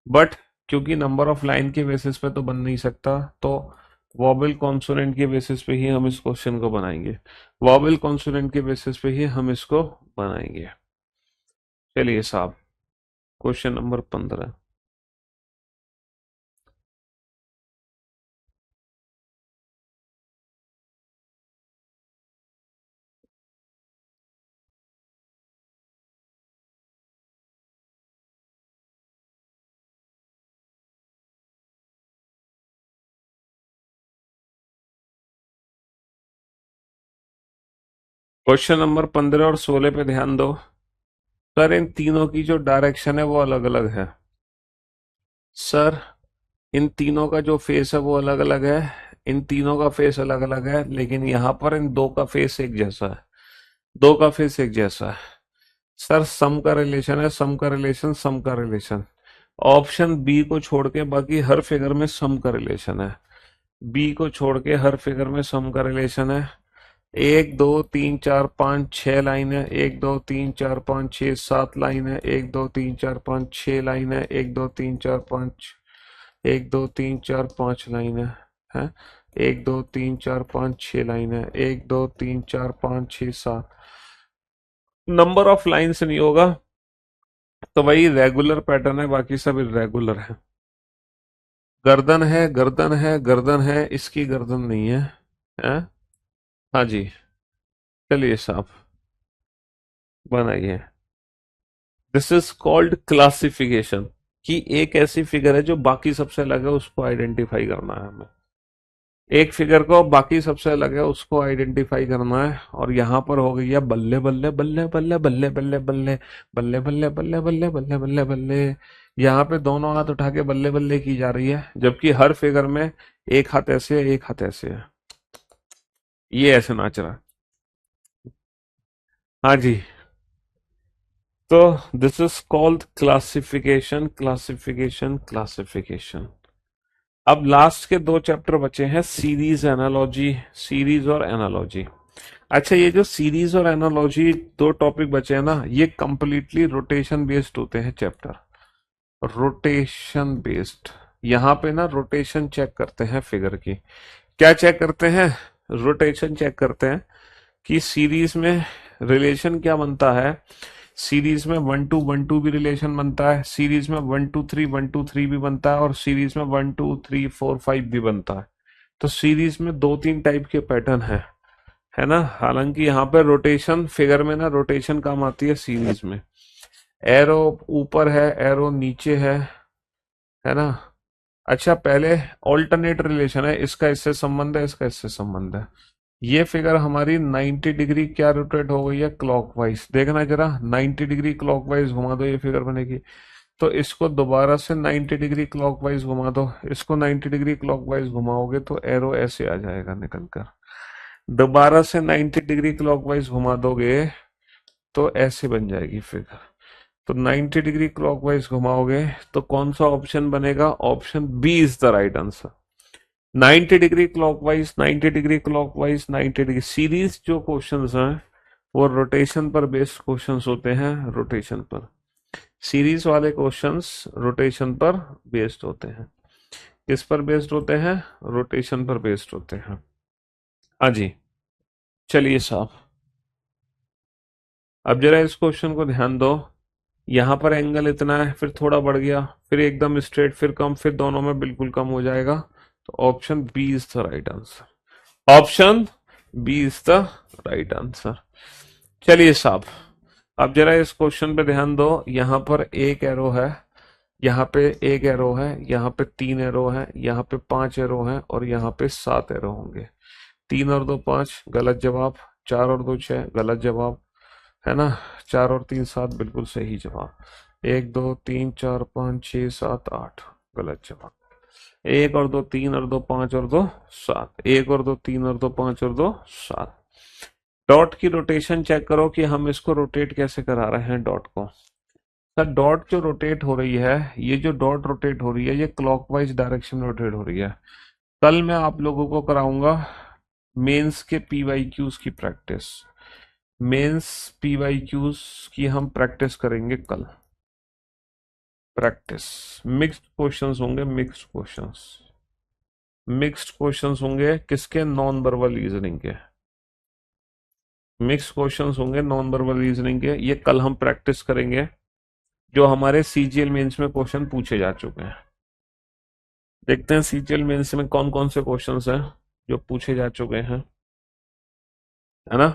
Speaker 3: बट क्योंकि नंबर ऑफ लाइन के बेसिस पे तो बन नहीं सकता, तो वॉवेल कॉन्सोनेंट के बेसिस पे ही हम इस क्वेश्चन को बनाएंगे, वॉवेल कॉन्सोनेंट के बेसिस पे ही हम इसको बनाएंगे। चलिए साहब क्वेश्चन नंबर 15। क्वेश्चन नंबर 15 और 16 पे ध्यान दो। सर इन तीनों की जो डायरेक्शन है वो अलग अलग है। सर इन तीनों का जो फेस है वो अलग अलग है, इन तीनों का फेस अलग अलग है, लेकिन यहाँ पर इन दो का फेस एक जैसा है, दो का फेस एक जैसा है। सर सम का रिलेशन है, सम का रिलेशन, सम का रिलेशन। ऑप्शन बी को छोड़ के बाकी हर फिगर में सम का रिलेशन है, बी को छोड़ के हर फिगर में सम का रिलेशन है। एक दो तीन चार पाँच छह लाइन है, एक दो तीन चार पाँच छः सात लाइन है, एक दो तीन चार पाँच छः लाइन है, एक दो तीन चार पाँच, एक दो तीन चार पाँच लाइन है, एक दो तीन चार पाँच छः लाइन है, एक दो तीन चार पाँच छः सात। नंबर ऑफ लाइन से नहीं होगा, तो वही रेगुलर पैटर्न है, बाकी सब इरेगुलर है। गर्दन है, गर्दन है, गर्दन है, इसकी गर्दन नहीं है? हाँ जी। चलिए साहब बनाइए। दिस इज कॉल्ड क्लासिफिकेशन, कि एक ऐसी फिगर है जो बाकी सबसे अलग है, उसको आइडेंटिफाई करना है हमें। एक फिगर को बाकी सबसे अलग है उसको आइडेंटिफाई करना है, और यहाँ पर हो गई है बल्ले बल्ले बल्ले बल्ले बल्ले बल्ले बल्ले बल्ले बल्ले बल्ले बल्ले बल्ले बल्ले बल्ले। यहाँ पे दोनों हाथ उठा के बल्ले बल्ले की जा रही है, जबकि हर फिगर में एक हाथ ऐसे है, एक हाथ ऐसे है, ये ऐसे नाच रहा है। हाँ जी, तो this is called classification, classification, classification. अब लास्ट के दो चैप्टर बचे हैं, सीरीज एनालॉजी, सीरीज और एनालॉजी। अच्छा ये जो सीरीज और एनालॉजी दो टॉपिक बचे हैं ना, ये कंप्लीटली रोटेशन बेस्ड होते हैं चैप्टर, रोटेशन बेस्ड। यहाँ पे ना रोटेशन चेक करते हैं फिगर की। क्या चेक करते हैं? रोटेशन चेक करते हैं कि सीरीज में रिलेशन क्या बनता है। सीरीज में 1 to 1 2 भी रिलेशन बनता है, सीरीज में 1 to 3 भी बनता है, और सीरीज में 1 2 3 4 5 भी बनता है। तो सीरीज में दो तीन टाइप के पैटर्न है ना। हालांकि यहाँ पे रोटेशन फिगर में ना रोटेशन काम आती है सीरीज में। एरो ऊपर है, एरो नीचे है ना। अच्छा पहले ऑल्टरनेट रिलेशन है, इसका इससे संबंध है, इसका इससे संबंध है। ये फिगर हमारी 90 डिग्री क्या रोटेट हो गई है, क्लॉकवाइज। देखना जरा, 90 डिग्री क्लॉकवाइज घुमा दो, ये फिगर बनेगी। तो इसको दोबारा से 90 डिग्री क्लॉकवाइज घुमा दो, इसको 90 डिग्री क्लॉकवाइज घुमाओगे तो एरो ऐसे आ जाएगा निकल कर। दोबारा से 90 डिग्री क्लॉकवाइज घुमा दोगे तो ऐसे बन जाएगी फिगर। तो 90 डिग्री क्लॉकवाइज घुमाओगे तो कौन सा ऑप्शन बनेगा, option B is the right answer. 90 degree clockwise, 90 degree clockwise, 90 degree. Series जो क्वेश्चंस हैं वो रोटेशन पर बेस्ड क्वेश्चंस होते हैं, रोटेशन पर। सीरीज वाले क्वेश्चंस रोटेशन पर बेस्ड होते हैं। किस पर बेस्ड होते हैं, रोटेशन पर बेस्ड होते हैं। हाँ जी, चलिए साहब, अब जरा इस क्वेश्चन को ध्यान दो। यहाँ पर एंगल इतना है, फिर थोड़ा बढ़ गया, फिर एकदम स्ट्रेट, फिर कम, फिर दोनों में बिल्कुल कम हो जाएगा। तो option B is the right answer. Option B is the right answer. चलिए साहब, अब जरा इस क्वेश्चन पे ध्यान दो। यहाँ पर एक एरो है, यहाँ पे एक एरो है, यहाँ पे 3 एरो है, यहाँ पे 5 एरो है, और यहाँ पे 7 एरो होंगे। 3 और 2 5, गलत जवाब। 4 और 2 6, गलत जवाब, है ना। 4 और 3 7, बिल्कुल सही जवाब। 1 2 3 4 5 6 7 8, गलत जवाब। 1 और 2 3 और 2 5 और 2 7, 1 और 2 3 और 2 5 और 2 7। डॉट की रोटेशन चेक करो कि हम इसको रोटेट कैसे करा रहे हैं डॉट को। सर डॉट जो रोटेट हो रही है, ये जो डॉट रोटेट हो रही है, ये क्लॉकवाइज डायरेक्शन में रोटेट हो रही है। कल मैं आप लोगों को कराऊंगा मेंस के पीवाईक्यूज की प्रैक्टिस। मेंस पीवाईक्यूज की हम प्रैक्टिस करेंगे कल। प्रैक्टिस मिक्स्ड क्वेश्चंस होंगे, मिक्स्ड क्वेश्चंस। मिक्स्ड क्वेश्चंस होंगे किसके, नॉन वर्बल रीजनिंग के। मिक्स्ड क्वेश्चंस होंगे नॉन वर्बल रीजनिंग के, ये कल हम प्रैक्टिस करेंगे, जो हमारे सीजीएल मेंस में क्वेश्चन पूछे जा चुके हैं। देखते हैं सीजीएल मेंस में कौन कौन से क्वेश्चंस हैं जो पूछे जा चुके हैं, है ना।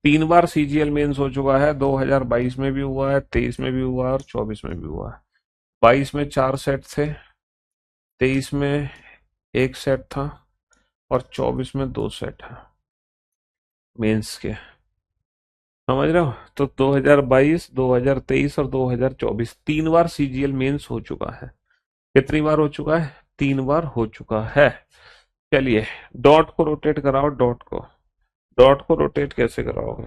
Speaker 3: 3 बार सीजीएल मेंस हो चुका है, 2022 में भी हुआ है, 23 में भी हुआ है, और 24 में भी हुआ है। 22 में 4 सेट थे, 23 में 1 सेट था, और 24 में 2 सेट है मेंस के। समझ रहे हो, तो 2022, 2023 और 2024 3 बार सीजीएल मेंस हो चुका है। कितनी बार हो चुका है, 3 बार हो चुका है। चलिए, डॉट को रोटेट कराओ, डॉट को। डॉट को रोटेट कैसे कराओगे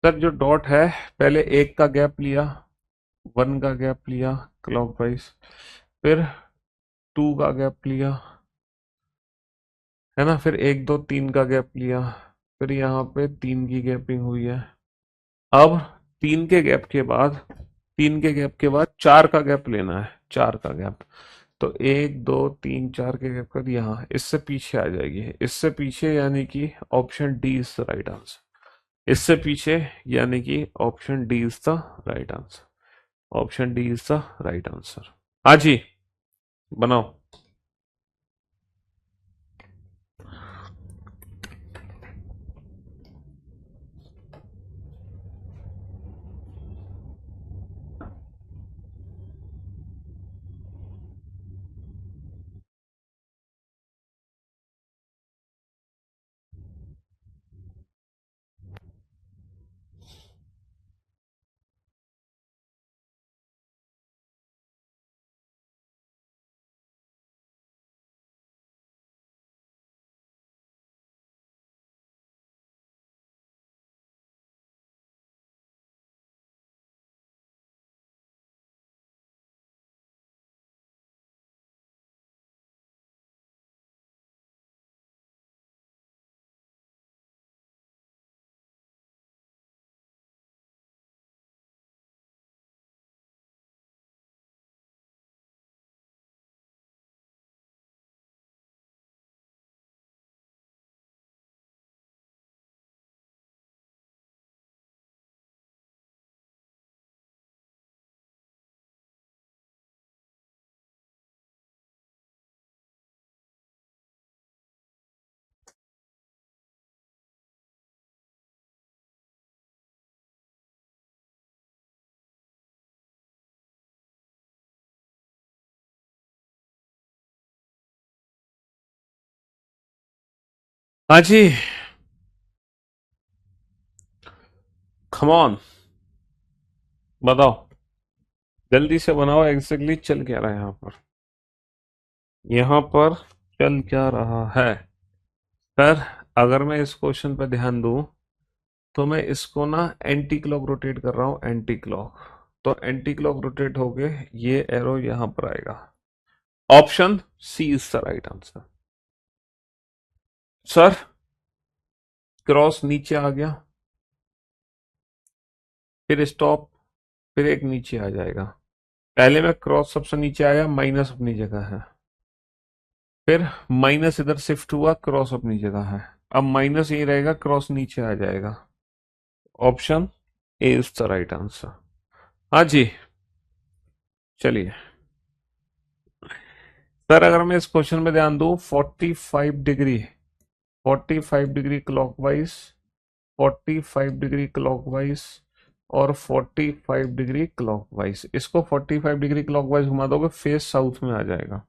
Speaker 3: सर, जो डॉट है, पहले 1 का गैप लिया, 1 का गैप लिया क्लॉकवाइज, फिर 2 का गैप लिया, है ना, फिर 1 2 3 का गैप लिया, फिर यहाँ पे 3 की गैपिंग हुई है। अब 3 के गैप के बाद, 3 के गैप के बाद 4 का गैप लेना है, 4 का गैप। तो 1 2 3 4 के गैप कर, यहाँ इससे पीछे आ जाएगी, इससे पीछे, यानी कि option D is the right answer. इससे पीछे, यानी कि option D is the right answer. Option D is the right answer. हाँ जी, बनाओ। हाँ जी, कम ऑन, बताओ, जल्दी से बनाओ, एग्जैक्टली चल क्या रहा है यहाँ पर, यहाँ पर चल क्या रहा है। सर अगर मैं इस क्वेश्चन पर ध्यान दूं तो मैं इसको ना एंटी क्लॉक रोटेट कर रहा हूँ, एंटी क्लॉक। तो एंटी क्लॉक रोटेट हो गए, ये एरो यहां पर आएगा। Option C is the right answer. Sir cross नीचे आ गया, फिर स्टॉप, फिर एक नीचे आ जाएगा। पहले में क्रॉस सबसे नीचे आया, माइनस अपनी जगह है, फिर माइनस इधर शिफ्ट हुआ, क्रॉस अपनी जगह है, अब माइनस यही रहेगा, क्रॉस नीचे आ जाएगा। Option A is the right answer. हाँ जी, चलिए। सर अगर मैं इस क्वेश्चन में ध्यान दूं, 45 degree, 45 degree clockwise, 45 degree clockwise और 45 डिग्री क्लॉकवाइज, इसको 45 डिग्री क्लॉकवाइज घुमा दोगे, फेस साउथ में आ जाएगा।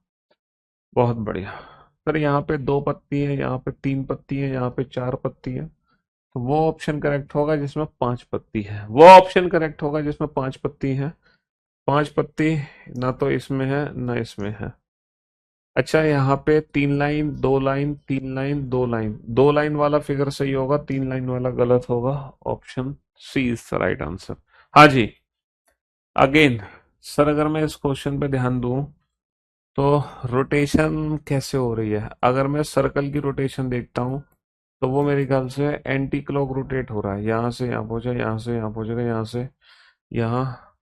Speaker 3: बहुत बढ़िया। सर यहाँ पे 2 पत्ती है, यहाँ पे 3 पत्ती है, यहाँ पे 4 पत्ती है, तो वो ऑप्शन करेक्ट होगा जिसमें 5 पत्ती है, वो ऑप्शन करेक्ट होगा जिसमें 5 पत्ती है। 5 पत्ती ना तो इसमें है ना इसमें है। अच्छा, यहाँ पे 3 line 2 line, 3 line 2 line, 2 line वाला फिगर सही होगा, 3 लाइन वाला गलत होगा। Option C is the right answer. हाँ जी, अगेन। सर अगर मैं इस क्वेश्चन पे ध्यान दूं तो रोटेशन कैसे हो रही है, अगर मैं सर्कल की रोटेशन देखता हूँ तो वो मेरे ख्याल से एंटी क्लॉक रोटेट हो रहा है, यहाँ से यहाँ पहुंचा, यहाँ से यहाँ पहुंचेगा, यहाँ से यहाँ,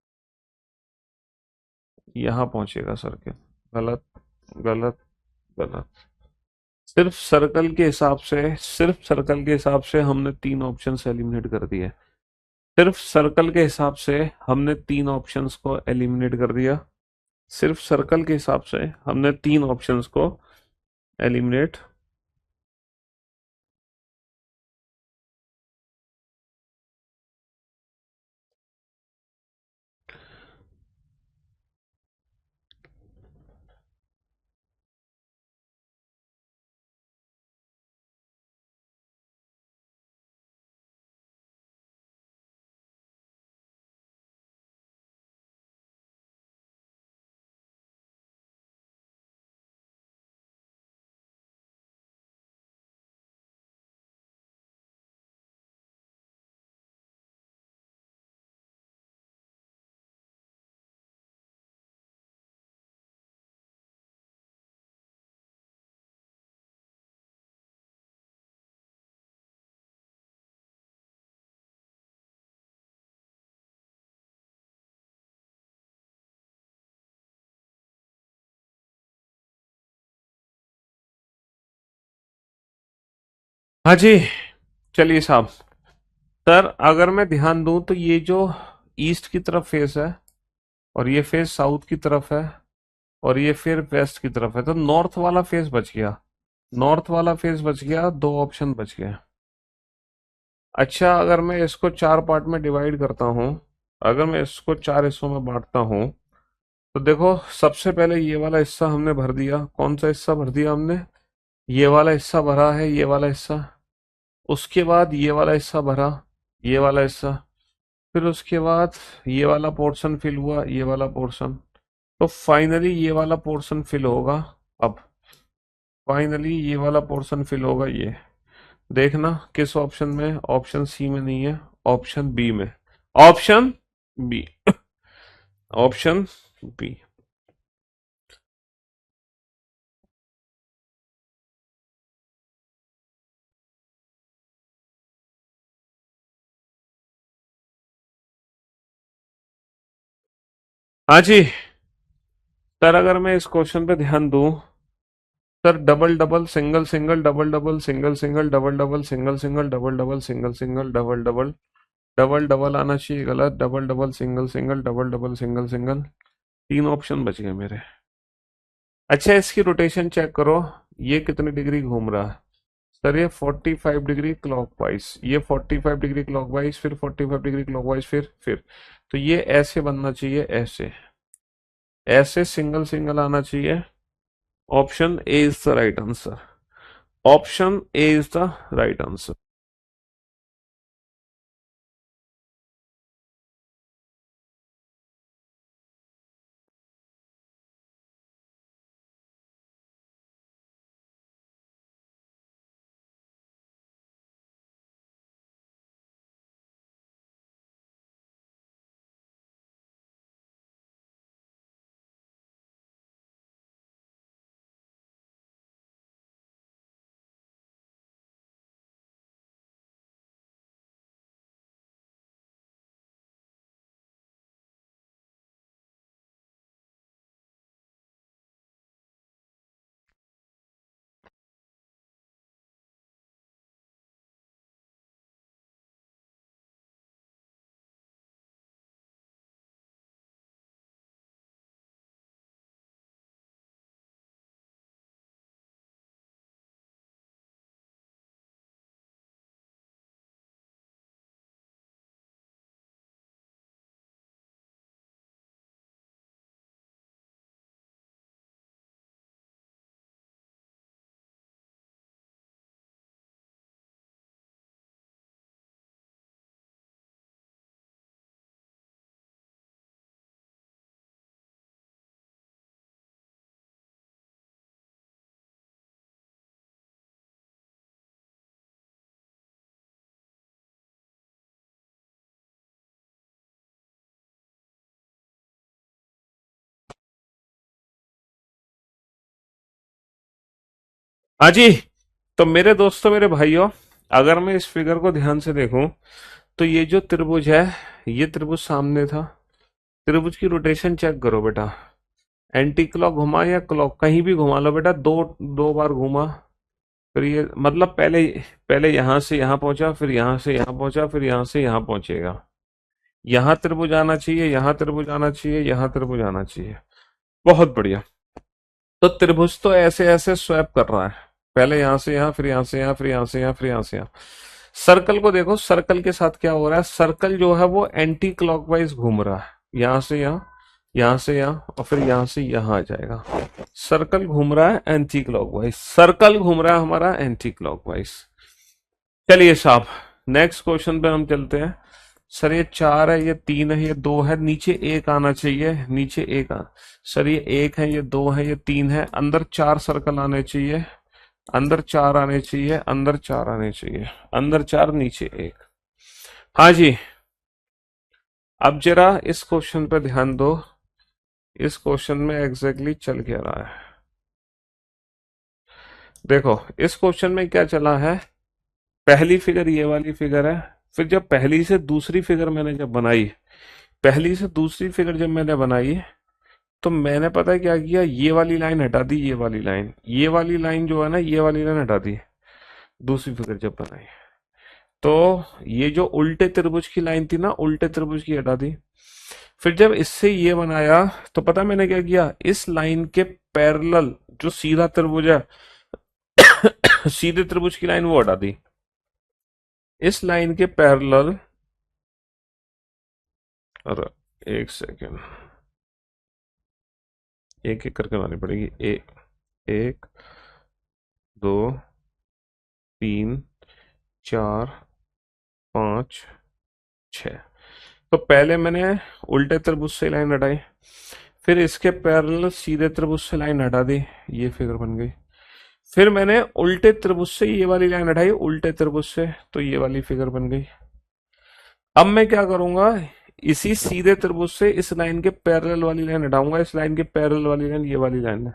Speaker 3: यहाँ पहुंचेगा सर्कल। गलत, गलत, गलत। सिर्फ सर्कल के हिसाब से हमने 3 ऑप्शन एलिमिनेट कर दिए। सिर्फ सर्कल के हिसाब से हमने 3 ऑप्शंस को एलिमिनेट कर दिया। सिर्फ सर्कल के हिसाब से हमने 3 ऑप्शंस को एलिमिनेट। हाँ जी, चलिए साहब। सर अगर मैं ध्यान दूं तो ये जो ईस्ट की तरफ फेस है और ये फेस साउथ की तरफ है और ये फिर वेस्ट की तरफ है, तो नॉर्थ वाला फेस बच गया, नॉर्थ वाला फेस बच गया, 2 ऑप्शन बच गए। अच्छा, अगर मैं इसको 4 पार्ट में डिवाइड करता हूँ, अगर मैं इसको 4 हिस्सों में बांटता हूँ, तो देखो सबसे पहले ये वाला हिस्सा हमने भर दिया। कौन सा हिस्सा भर दिया हमने? ये वाला हिस्सा भरा है, ये वाला हिस्सा। उसके बाद ये वाला हिस्सा भरा, ये वाला हिस्सा। फिर उसके बाद ये वाला पोर्शन फिल हुआ, ये वाला पोर्शन। तो फाइनली ये वाला पोर्शन फिल होगा। अब फाइनली ये वाला पोर्शन फिल होगा, ये देखना किस ऑप्शन में, ऑप्शन सी में नहीं है, ऑप्शन बी में, ऑप्शन बी, ऑप्शन बी। हाँ जी। सर अगर मैं इस क्वेश्चन पे ध्यान दूं, sir double double single single double double single single double double single single double double single single double double, double double आना चाहिए, गलत। Double double single single double double single single, 3 option बच गए मेरे। अच्छा, इसकी रोटेशन चेक करो, ये कितने डिग्री घूम रहा है। सर ये 45 डिग्री क्लॉकवाइज, ये 45 डिग्री क्लॉकवाइज, फिर 45 डिग्री क्लॉकवाइज, फिर तो ये ऐसे बनना चाहिए, ऐसे, ऐसे सिंगल सिंगल आना चाहिए। Option A is the right answer. Option A is the right answer. हाँ जी। तो मेरे दोस्तों, मेरे भाइयों, अगर मैं इस फिगर को ध्यान से देखूं तो ये जो त्रिभुज है, ये त्रिभुज सामने था। त्रिभुज की रोटेशन चेक करो बेटा। एंटी क्लॉक घुमा या क्लॉक, कहीं भी घुमा लो बेटा, दो दो बार घुमा। फिर ये मतलब पहले पहले यहां से यहां पहुंचा, फिर यहां से यहां पहुंचा, फिर यहां से यहां पहुंचेगा। यहां त्रिभुज आना चाहिए, यहां त्रिभुज आना चाहिए, यहां त्रिभुज आना चाहिए। बहुत बढ़िया। तो त्रिभुज तो ऐसे ऐसे स्वैप कर रहा है, पहले यहां से यहां, फिर यहां से यहां, फिर यहां से यहां, फिर यहां से यहां। सर्कल को देखो, सर्कल के साथ क्या हो रहा है, सर्कल जो है वो एंटी क्लॉकवाइज घूम रहा है। यहां से यहां, यहां से यहां, और फिर यहां से यहां आ जाएगा। सर्कल घूम रहा है एंटी क्लॉकवाइज, सर्कल घूम रहा है हमारा एंटी क्लॉकवाइज। चलिए साहब, नेक्स्ट क्वेश्चन पे हम चलते हैं। सर ये 4 है, ये 3 है, ये 2 है, नीचे एक आना चाहिए, नीचे एक सर ये 1 है, ये 2 है, ये 3 है, अंदर 4 सर्कल आने चाहिए, अंदर 4 आने चाहिए, अंदर 4 आने चाहिए, अंदर 4, नीचे एक। हाँ जी। अब जरा इस क्वेश्चन पे ध्यान दो, इस क्वेश्चन में एग्जैक्टली चल क्या रहा है। देखो इस क्वेश्चन में क्या चला है, पहली फिगर ये वाली फिगर है। फिर जब पहली से दूसरी फिगर मैंने जब बनाई, पहली से दूसरी फिगर जब मैंने बनाई, तो मैंने पता है क्या किया, ये वाली लाइन हटा दी, ये वाली लाइन, ये वाली लाइन जो है ना, ये वाली लाइन हटा दी। दूसरी फिगर जब बनाई तो ये जो उल्टे त्रिभुज की लाइन थी ना, उल्टे त्रिभुज की हटा दी। फिर जब इससे ये बनाया तो पता मैंने क्या किया, इस लाइन के पैरेलल जो सीधा त्रिभुज है सीधे त्रिभुज की लाइन वो हटा दी। इस लाइन के पैरेलल, अरे एक सेकेंड, एक एक करके बनानी पड़ेगी। एक, दो, तीन, चार, पाँच, छ। तो पहले मैंने उल्टे त्रिभुज से लाइन हटाई, फिर इसके पैरेलल सीधे त्रिभुज से लाइन हटा दी, ये फिगर बन गई। फिर मैंने उल्टे त्रिभुज से ये वाली लाइन हटाई, उल्टे त्रिभुज से, तो ये वाली फिगर बन गई। अब मैं क्या करूंगा, इसी सीधे त्रिभुज से इस लाइन के पैरेलल वाली लाइन हटाऊंगा, इस लाइन के पैरेलल वाली लाइन ये वाली लाइन है।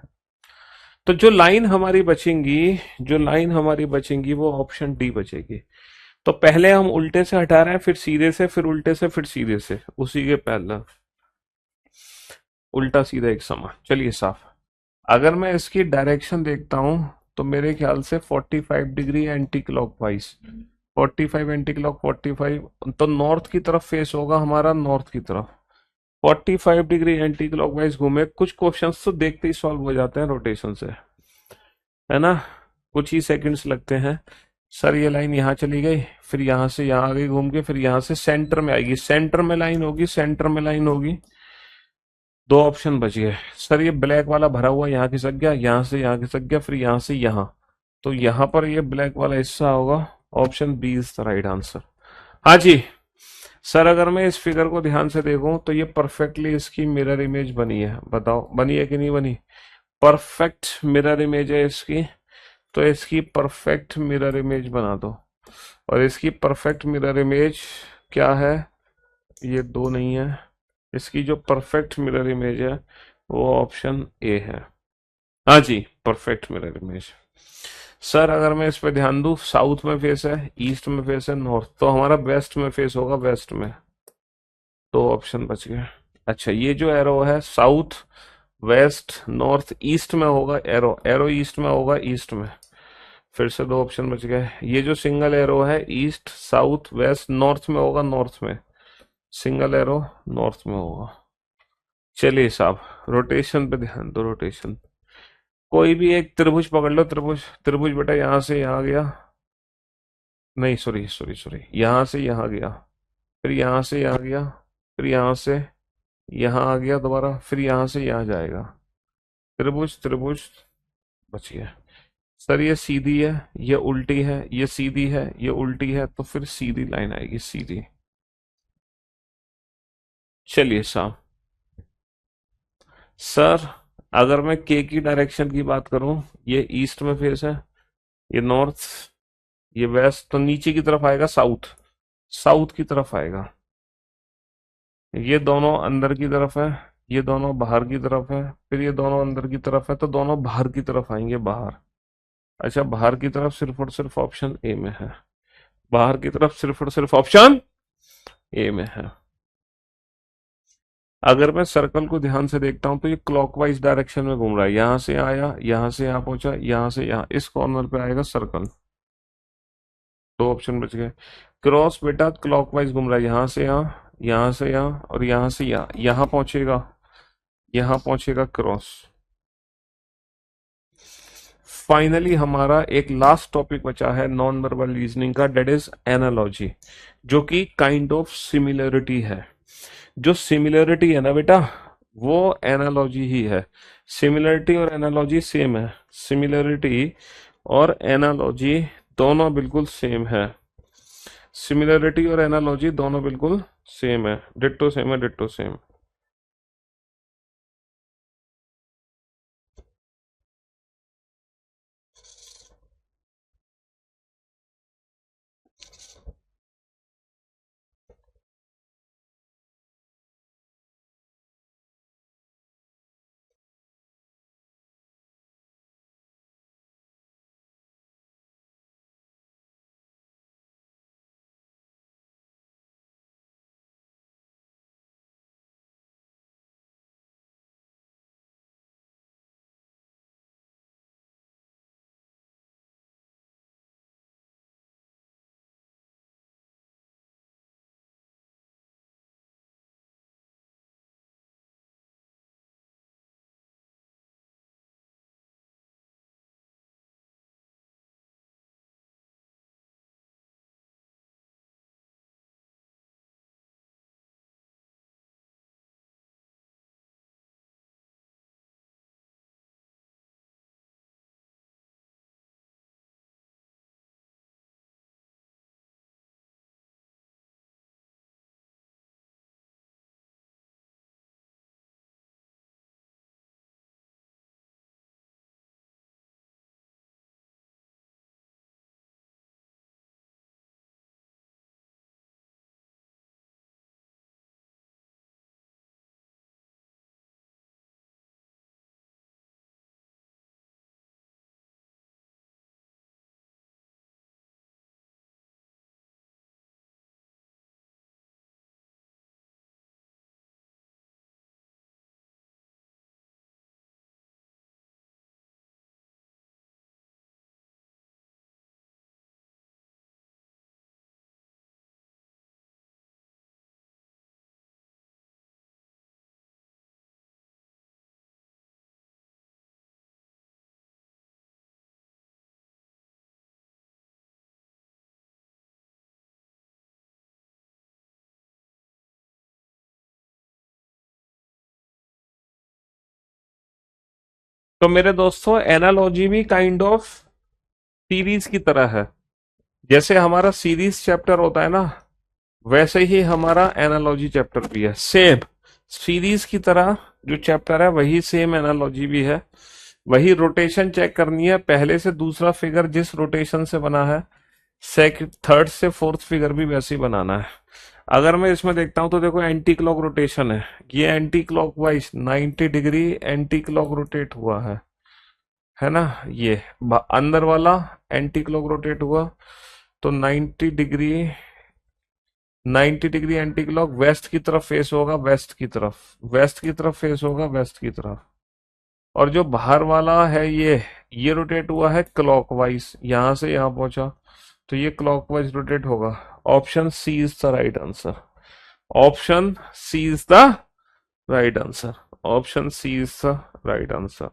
Speaker 3: तो जो लाइन हमारी बचेंगी, जो लाइन हमारी बचेंगी वो ऑप्शन डी बचेगी। तो पहले हम उल्टे से हटा रहे हैं, फिर सीधे से, फिर उल्टे से, फिर सीधे से, उसी के पैरेलल, उल्टा सीधा एक समान। चलिए साफ। अगर मैं इसकी डायरेक्शन देखता हूं तो मेरे ख्याल से 45 degree anti clockwise, 45 anti clock, 45 तो नॉर्थ की तरफ फेस होगा हमारा, नॉर्थ की तरफ। 45 डिग्री एंटी क्लॉकवाइज घूमे। कुछ क्वेश्चंस तो देखते ही सॉल्व हो जाते हैं रोटेशन से, है ना, कुछ ही सेकंड्स लगते हैं। सर ये लाइन यहाँ चली गई, फिर यहाँ से यहाँ आ गई घूम के, फिर यहाँ से सेंटर में आएगी, सेंटर में लाइन होगी, सेंटर में लाइन होगी। दो ऑप्शन बच गए। सर ये ब्लैक वाला भरा हुआ यहाँ खिसक गया, यहाँ से यहाँ खिसक गया, फिर यहाँ से यहाँ, तो यहां पर ये ब्लैक वाला हिस्सा होगा, option B is the right answer. हाँ जी सर, अगर मैं इस फिगर को ध्यान से देखूं तो ये परफेक्टली इसकी मिरर इमेज बनी है, बताओ बनी है कि नहीं बनी? परफेक्ट मिरर इमेज है इसकी, तो इसकी परफेक्ट मिरर इमेज बना दो। और इसकी परफेक्ट मिरर इमेज क्या है? ये दो नहीं है, इसकी जो परफेक्ट मिरर इमेज है वो ऑप्शन ए है। हाँ जी, परफेक्ट मिरर इमेज। सर अगर मैं इस पे ध्यान दूं, साउथ में फेस है, ईस्ट में फेस है, नॉर्थ, तो हमारा वेस्ट में फेस होगा, वेस्ट में। दो ऑप्शन बच गए। अच्छा, ये जो एरो है साउथ, वेस्ट, नॉर्थ, ईस्ट में होगा, एरो एरो ईस्ट में होगा, ईस्ट में। फिर से दो ऑप्शन बच गए। ये जो सिंगल एरो है ईस्ट, साउथ, वेस्ट, नॉर्थ में होगा, नॉर्थ में। सिंगल एरो नॉर्थ में होगा। चलिए साहब, रोटेशन पे ध्यान दो, रोटेशन। कोई भी एक त्रिभुज पकड़ लो, त्रिभुज त्रिभुज बेटा, यहां से यहां गया, नहीं सॉरी सॉरी सॉरी, यहां से यहां गया, फिर यहां से यहां गया, फिर यहां से यहां आ गया दोबारा, फिर यहां से यहां जाएगा। त्रिभुज त्रिभुज, बच गया। सर ये सीधी है, ये उल्टी है, ये सीधी है, ये उल्टी है, तो फिर सीधी लाइन आएगी, सीधी। चलिए साहब, सर अगर मैं के की डायरेक्शन की बात करूं, ये ईस्ट में फेस है, ये नॉर्थ, ये वेस्ट, तो नीचे की तरफ आएगा साउथ, साउथ की तरफ आएगा। ये दोनों अंदर की तरफ है, ये दोनों बाहर की तरफ है, फिर ये दोनों अंदर की तरफ है, तो दोनों बाहर की तरफ आएंगे, बाहर। अच्छा, बाहर की तरफ सिर्फ और सिर्फ ऑप्शन ए में है, बाहर की तरफ सिर्फ और सिर्फ ऑप्शन ए में है। अगर मैं सर्कल को ध्यान से देखता हूं तो ये क्लॉकवाइज डायरेक्शन में घूम रहा है, यहां से आया, यहां से यहां पहुंचा, यहां से यहां, इस कॉर्नर पे आएगा सर्कल। दो ऑप्शन बच गए। क्रॉस बेटा क्लॉकवाइज घूम रहा है, यहां से यहां, यहां से यहां, और यहां से यहां, यहां पहुंचेगा, यहां पहुंचेगा क्रॉस। फाइनली हमारा एक लास्ट टॉपिक बचा है नॉन वर्बल रीजनिंग का, डेट इज एनालॉजी, जो कि काइंड ऑफ सिमिलरिटी है। जो सिमिलरिटी है ना बेटा, वो एनालॉजी ही है। सिमिलरिटी और एनालॉजी सेम है, सिमिलरिटी और एनालॉजी दोनों बिल्कुल सेम है। सिमिलरिटी और एनालॉजी दोनों बिल्कुल सेम है, डिट्टो सेम है, डिट्टो सेम। तो मेरे दोस्तों, एनालॉजी भी काइंड ऑफ सीरीज की तरह है। जैसे हमारा सीरीज चैप्टर होता है ना, वैसे ही हमारा एनालॉजी चैप्टर भी है। सेम सीरीज की तरह जो चैप्टर है वही सेम एनालॉजी भी है। वही रोटेशन चेक करनी है, पहले से दूसरा फिगर जिस रोटेशन से बना है, सेकंड थर्ड से फोर्थ फिगर भी वैसे ही बनाना है। अगर मैं इसमें देखता हूं तो देखो एंटी क्लॉक रोटेशन है, ये anti clock wise 90 degree anti clock rotate हुआ है ना। ये अंदर वाला एंटी क्लॉक रोटेट हुआ, तो 90 डिग्री एंटी क्लॉक वेस्ट की तरफ फेस होगा, वेस्ट की तरफ, वेस्ट की तरफ फेस होगा, वेस्ट की तरफ। और जो बाहर वाला है ये रोटेट हुआ है क्लॉकवाइज, यहां से यहां पहुंचा, तो ये क्लॉकवाइज रोटेट होगा। Option C is the right answer. Option C is the right answer. Option C is the right answer.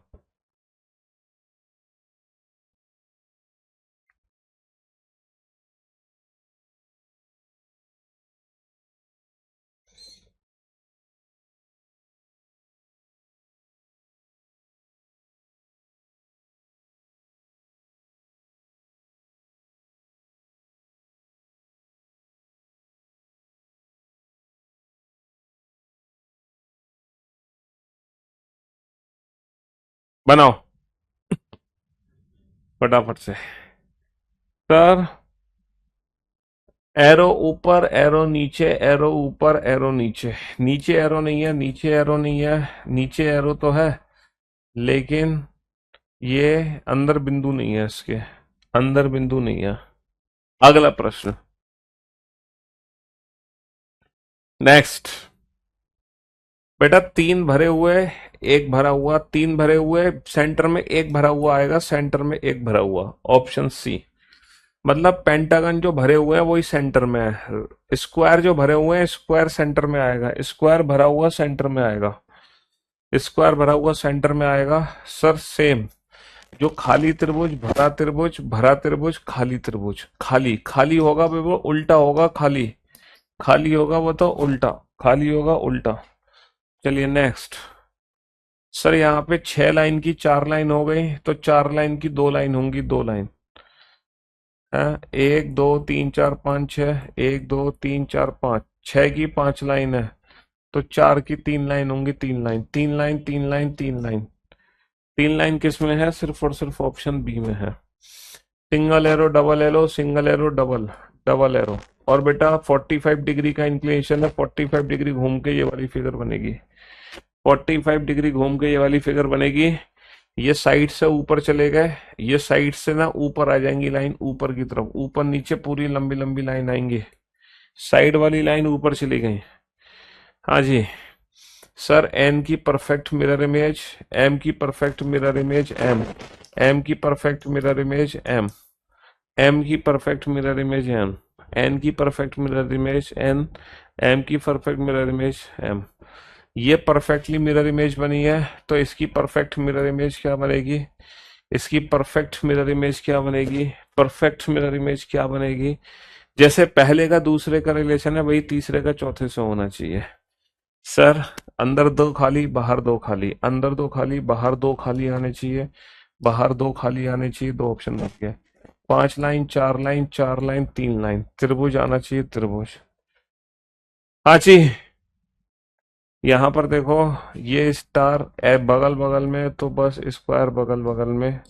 Speaker 3: बनाओ फटाफट से। सर, एरो ऊपर, एरो नीचे, एरो ऊपर, एरो नीचे। नीचे एरो नहीं है, नीचे एरो नहीं है, नीचे एरो तो है, लेकिन ये अंदर बिंदु नहीं है, इसके अंदर बिंदु नहीं है। अगला प्रश्न, नेक्स्ट। बेटा तीन भरे हुए, एक भरा हुआ, तीन भरे हुए, सेंटर में एक भरा हुआ आएगा, सेंटर में एक भरा हुआ। Option C. मतलब पेंटागन जो भरे हुए हैं वही सेंटर में है, स्क्वायर जो भरे हुए हैं स्क्वायर सेंटर में आएगा, स्क्वायर भरा हुआ सेंटर में आएगा, स्क्वायर भरा हुआ सेंटर में आएगा। सर सेम, जो खाली त्रिभुज, भरा त्रिभुज, भरा त्रिभुज, खाली त्रिभुज, खाली खाली होगा वो उल्टा होगा, खाली खाली होगा वो तो उल्टा, खाली होगा उल्टा। चलिए नेक्स्ट। सर यहाँ पे 6 लाइन की 4 लाइन हो गई, तो 4 लाइन की 2 लाइन होंगी, 2 लाइन है। 1 2 3 4 5 6, 1 2 3 4 5, 6 की 5 लाइन है, तो 4 की 3 लाइन होंगी, 3 line, 3 line, 3 line, 3 line. 3 line किस में है? सिर्फ और सिर्फ ऑप्शन बी में है। Single arrow, double arrow, single arrow, double double arrow. और बेटा 45 डिग्री का इंक्लिनेशन है, 45 डिग्री घूम के ये वाली फिगर बनेगी, 45 डिग्री घूम के ये वाली फिगर बनेगी। ये साइड से ऊपर चले गए, ये साइड से ना ऊपर आ जाएंगी लाइन, ऊपर की तरफ, ऊपर नीचे पूरी लंबी लंबी लाइन आएंगी, साइड वाली लाइन ऊपर चली गई। हाँ जी। सर एन की परफेक्ट मिरर इमेज, एम की परफेक्ट मिरर इमेज, एम की परफेक्ट मिरर इमेज, एम की परफेक्ट मिरर इमेज, एन की परफेक्ट मिरर इमेज, एम की परफेक्ट मिरर इमेज, ये परफेक्टली मिरर इमेज बनी है, तो इसकी परफेक्ट मिरर इमेज क्या बनेगी? इसकी परफेक्ट मिरर इमेज क्या बनेगी? परफेक्ट मिरर इमेज क्या बनेगी? जैसे पहले का दूसरे का रिलेशन है, वही तीसरे का चौथे से होना चाहिए। सर अंदर 2 खाली, बाहर 2 खाली, अंदर 2 खाली, बाहर 2 खाली आने चाहिए, बाहर 2 खाली आने चाहिए, 2 ऑप्शन बच गए। 5 लाइन, 4 लाइन, 4 लाइन, 3 लाइन, त्रिभुज आना चाहिए, त्रिभुज। हाँ जी। यहाँ पर देखो, ये स्टार बगल बगल में, तो बस स्क्वायर बगल बगल में,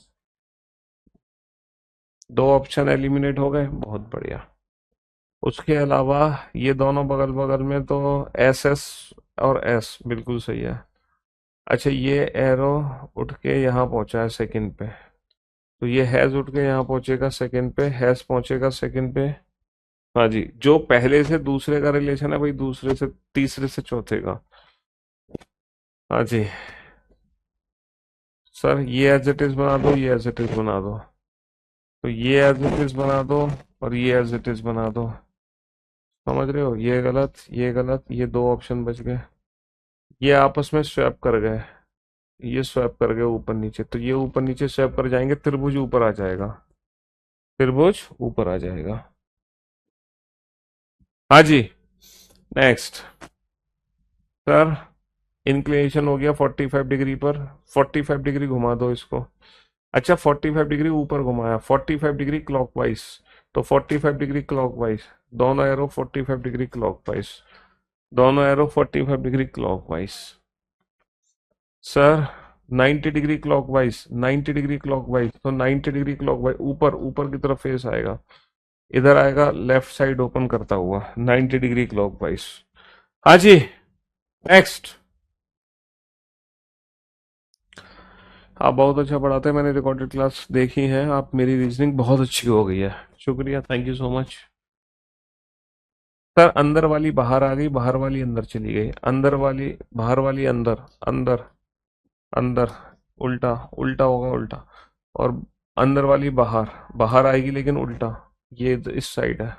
Speaker 3: 2 ऑप्शन एलिमिनेट हो गए, बहुत बढ़िया। उसके अलावा ये दोनों बगल बगल में, तो एस एस और एस बिल्कुल सही है। अच्छा, ये एरो उठ के यहाँ पहुंचा है सेकंड पे, तो ये हैज उठ के यहाँ पहुंचेगा सेकंड पे, हैज पहुंचेगा सेकंड पे। हाँ जी, जो पहले से दूसरे का रिलेशन है वही दूसरे से तीसरे से चौथे का। हाँ जी। सर ये एज इट इज बना दो, ये एज इट इज बना दो, तो ये एज इट इज बना दो और ये एज इट इज बना दो। समझ रहे हो? ये गलत, ये गलत, ये 2 ऑप्शन बच गए। ये आपस में स्वैप कर गए, ये स्वैप कर गए ऊपर नीचे, तो ये ऊपर नीचे स्वैप कर जाएंगे, त्रिभुज ऊपर आ जाएगा, त्रिभुज ऊपर आ जाएगा। हाँ जी। नेक्स्ट। सर इंक्लिनेशन हो गया 45 डिग्री पर, 45 डिग्री घुमा दो इसको, अच्छा 45 डिग्री ऊपर घुमाया, 45 डिग्री क्लॉकवाइज, तो 45 डिग्री क्लॉकवाइज, दोनों एरो 45 डिग्री क्लॉकवाइज, दोनों arrow 45 degree clockwise. Sir 90 degree clockwise, 90 degree clockwise, तो 90 डिग्री क्लॉकवाइज ऊपर ऊपर की तरफ फेस आएगा, इधर आएगा लेफ्ट साइड ओपन करता हुआ 90 डिग्री क्लॉकवाइज। हाँ जी, नेक्स्ट। आप बहुत अच्छा पढ़ाते हैं, मैंने रिकॉर्डेड क्लास देखी है, आप मेरी रीजनिंग बहुत अच्छी हो गई है, शुक्रिया, thank you so much. Sir अंदर वाली बाहर आ गई, बाहर वाली अंदर चली गई, अंदर वाली बाहर वाली अंदर, अंदर अंदर, उल्टा उल्टा होगा उल्टा, और अंदर वाली बाहर, बाहर आएगी लेकिन उल्टा, ये इस साइड है,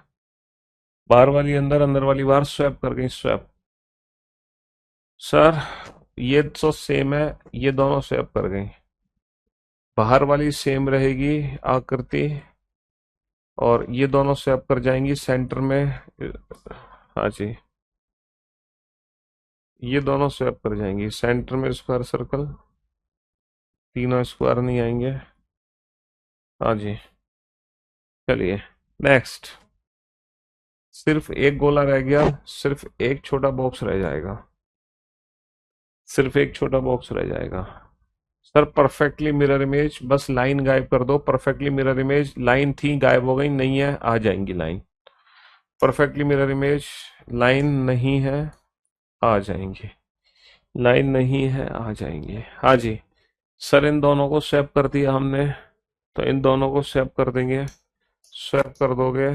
Speaker 3: बाहर वाली अंदर, अंदर वाली बाहर, स्वैप कर गई, स्वैप। सर ये तो सेम है, ये दोनों स्वैप कर गई, बाहर वाली सेम रहेगी आकृति, और ये दोनों स्वैप कर जाएंगी सेंटर में। हाँ जी, ये दोनों स्वैप कर जाएंगी सेंटर में, स्क्वायर सर्कल, तीनों स्क्वायर नहीं आएंगे। हाँ जी, चलिए नेक्स्ट। सिर्फ एक गोला रह गया, सिर्फ एक छोटा बॉक्स रह जाएगा, सिर्फ एक छोटा बॉक्स रह जाएगा। सर परफेक्टली मिरर इमेज, बस लाइन गायब कर दो, परफेक्टली मिरर इमेज, लाइन थी गायब हो गई, नहीं है आ जाएंगी line, perfectly mirror image, line नहीं है आ जाएंगी, लाइन नहीं है आ जाएंगे। हाँ जी सर, इन दोनों को स्वैप कर दिया हमने, तो इन दोनों को स्वैप कर देंगे, स्वैप कर दोगे,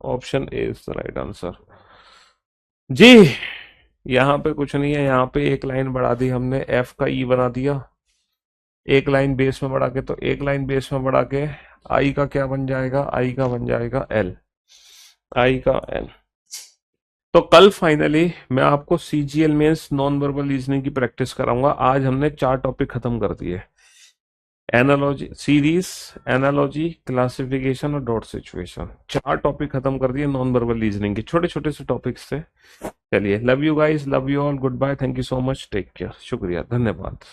Speaker 3: option A is the right answer ji. यहाँ पे कुछ नहीं है, यहाँ पे एक लाइन बढ़ा दी हमने, एफ का ई बना दिया, एक लाइन बेस में बढ़ा के, तो एक लाइन बेस में बढ़ा के आई का क्या बन जाएगा, आई का बन जाएगा एल, आई का एल। तो कल फाइनली मैं आपको CGL mains non verbal reasoning की प्रैक्टिस कराऊंगा। आज हमने 4 टॉपिक खत्म कर दिए, एनालॉजी सीरीज, एनालॉजी, क्लासिफिकेशन और डॉट सिचुएशन, 4 टॉपिक खत्म कर दिए नॉन वर्बल रीजनिंग के, छोटे छोटे से टॉपिक्स थे। चलिए, love you guys, love you all, goodbye, thank you so much, take care, शुक्रिया, धन्यवाद।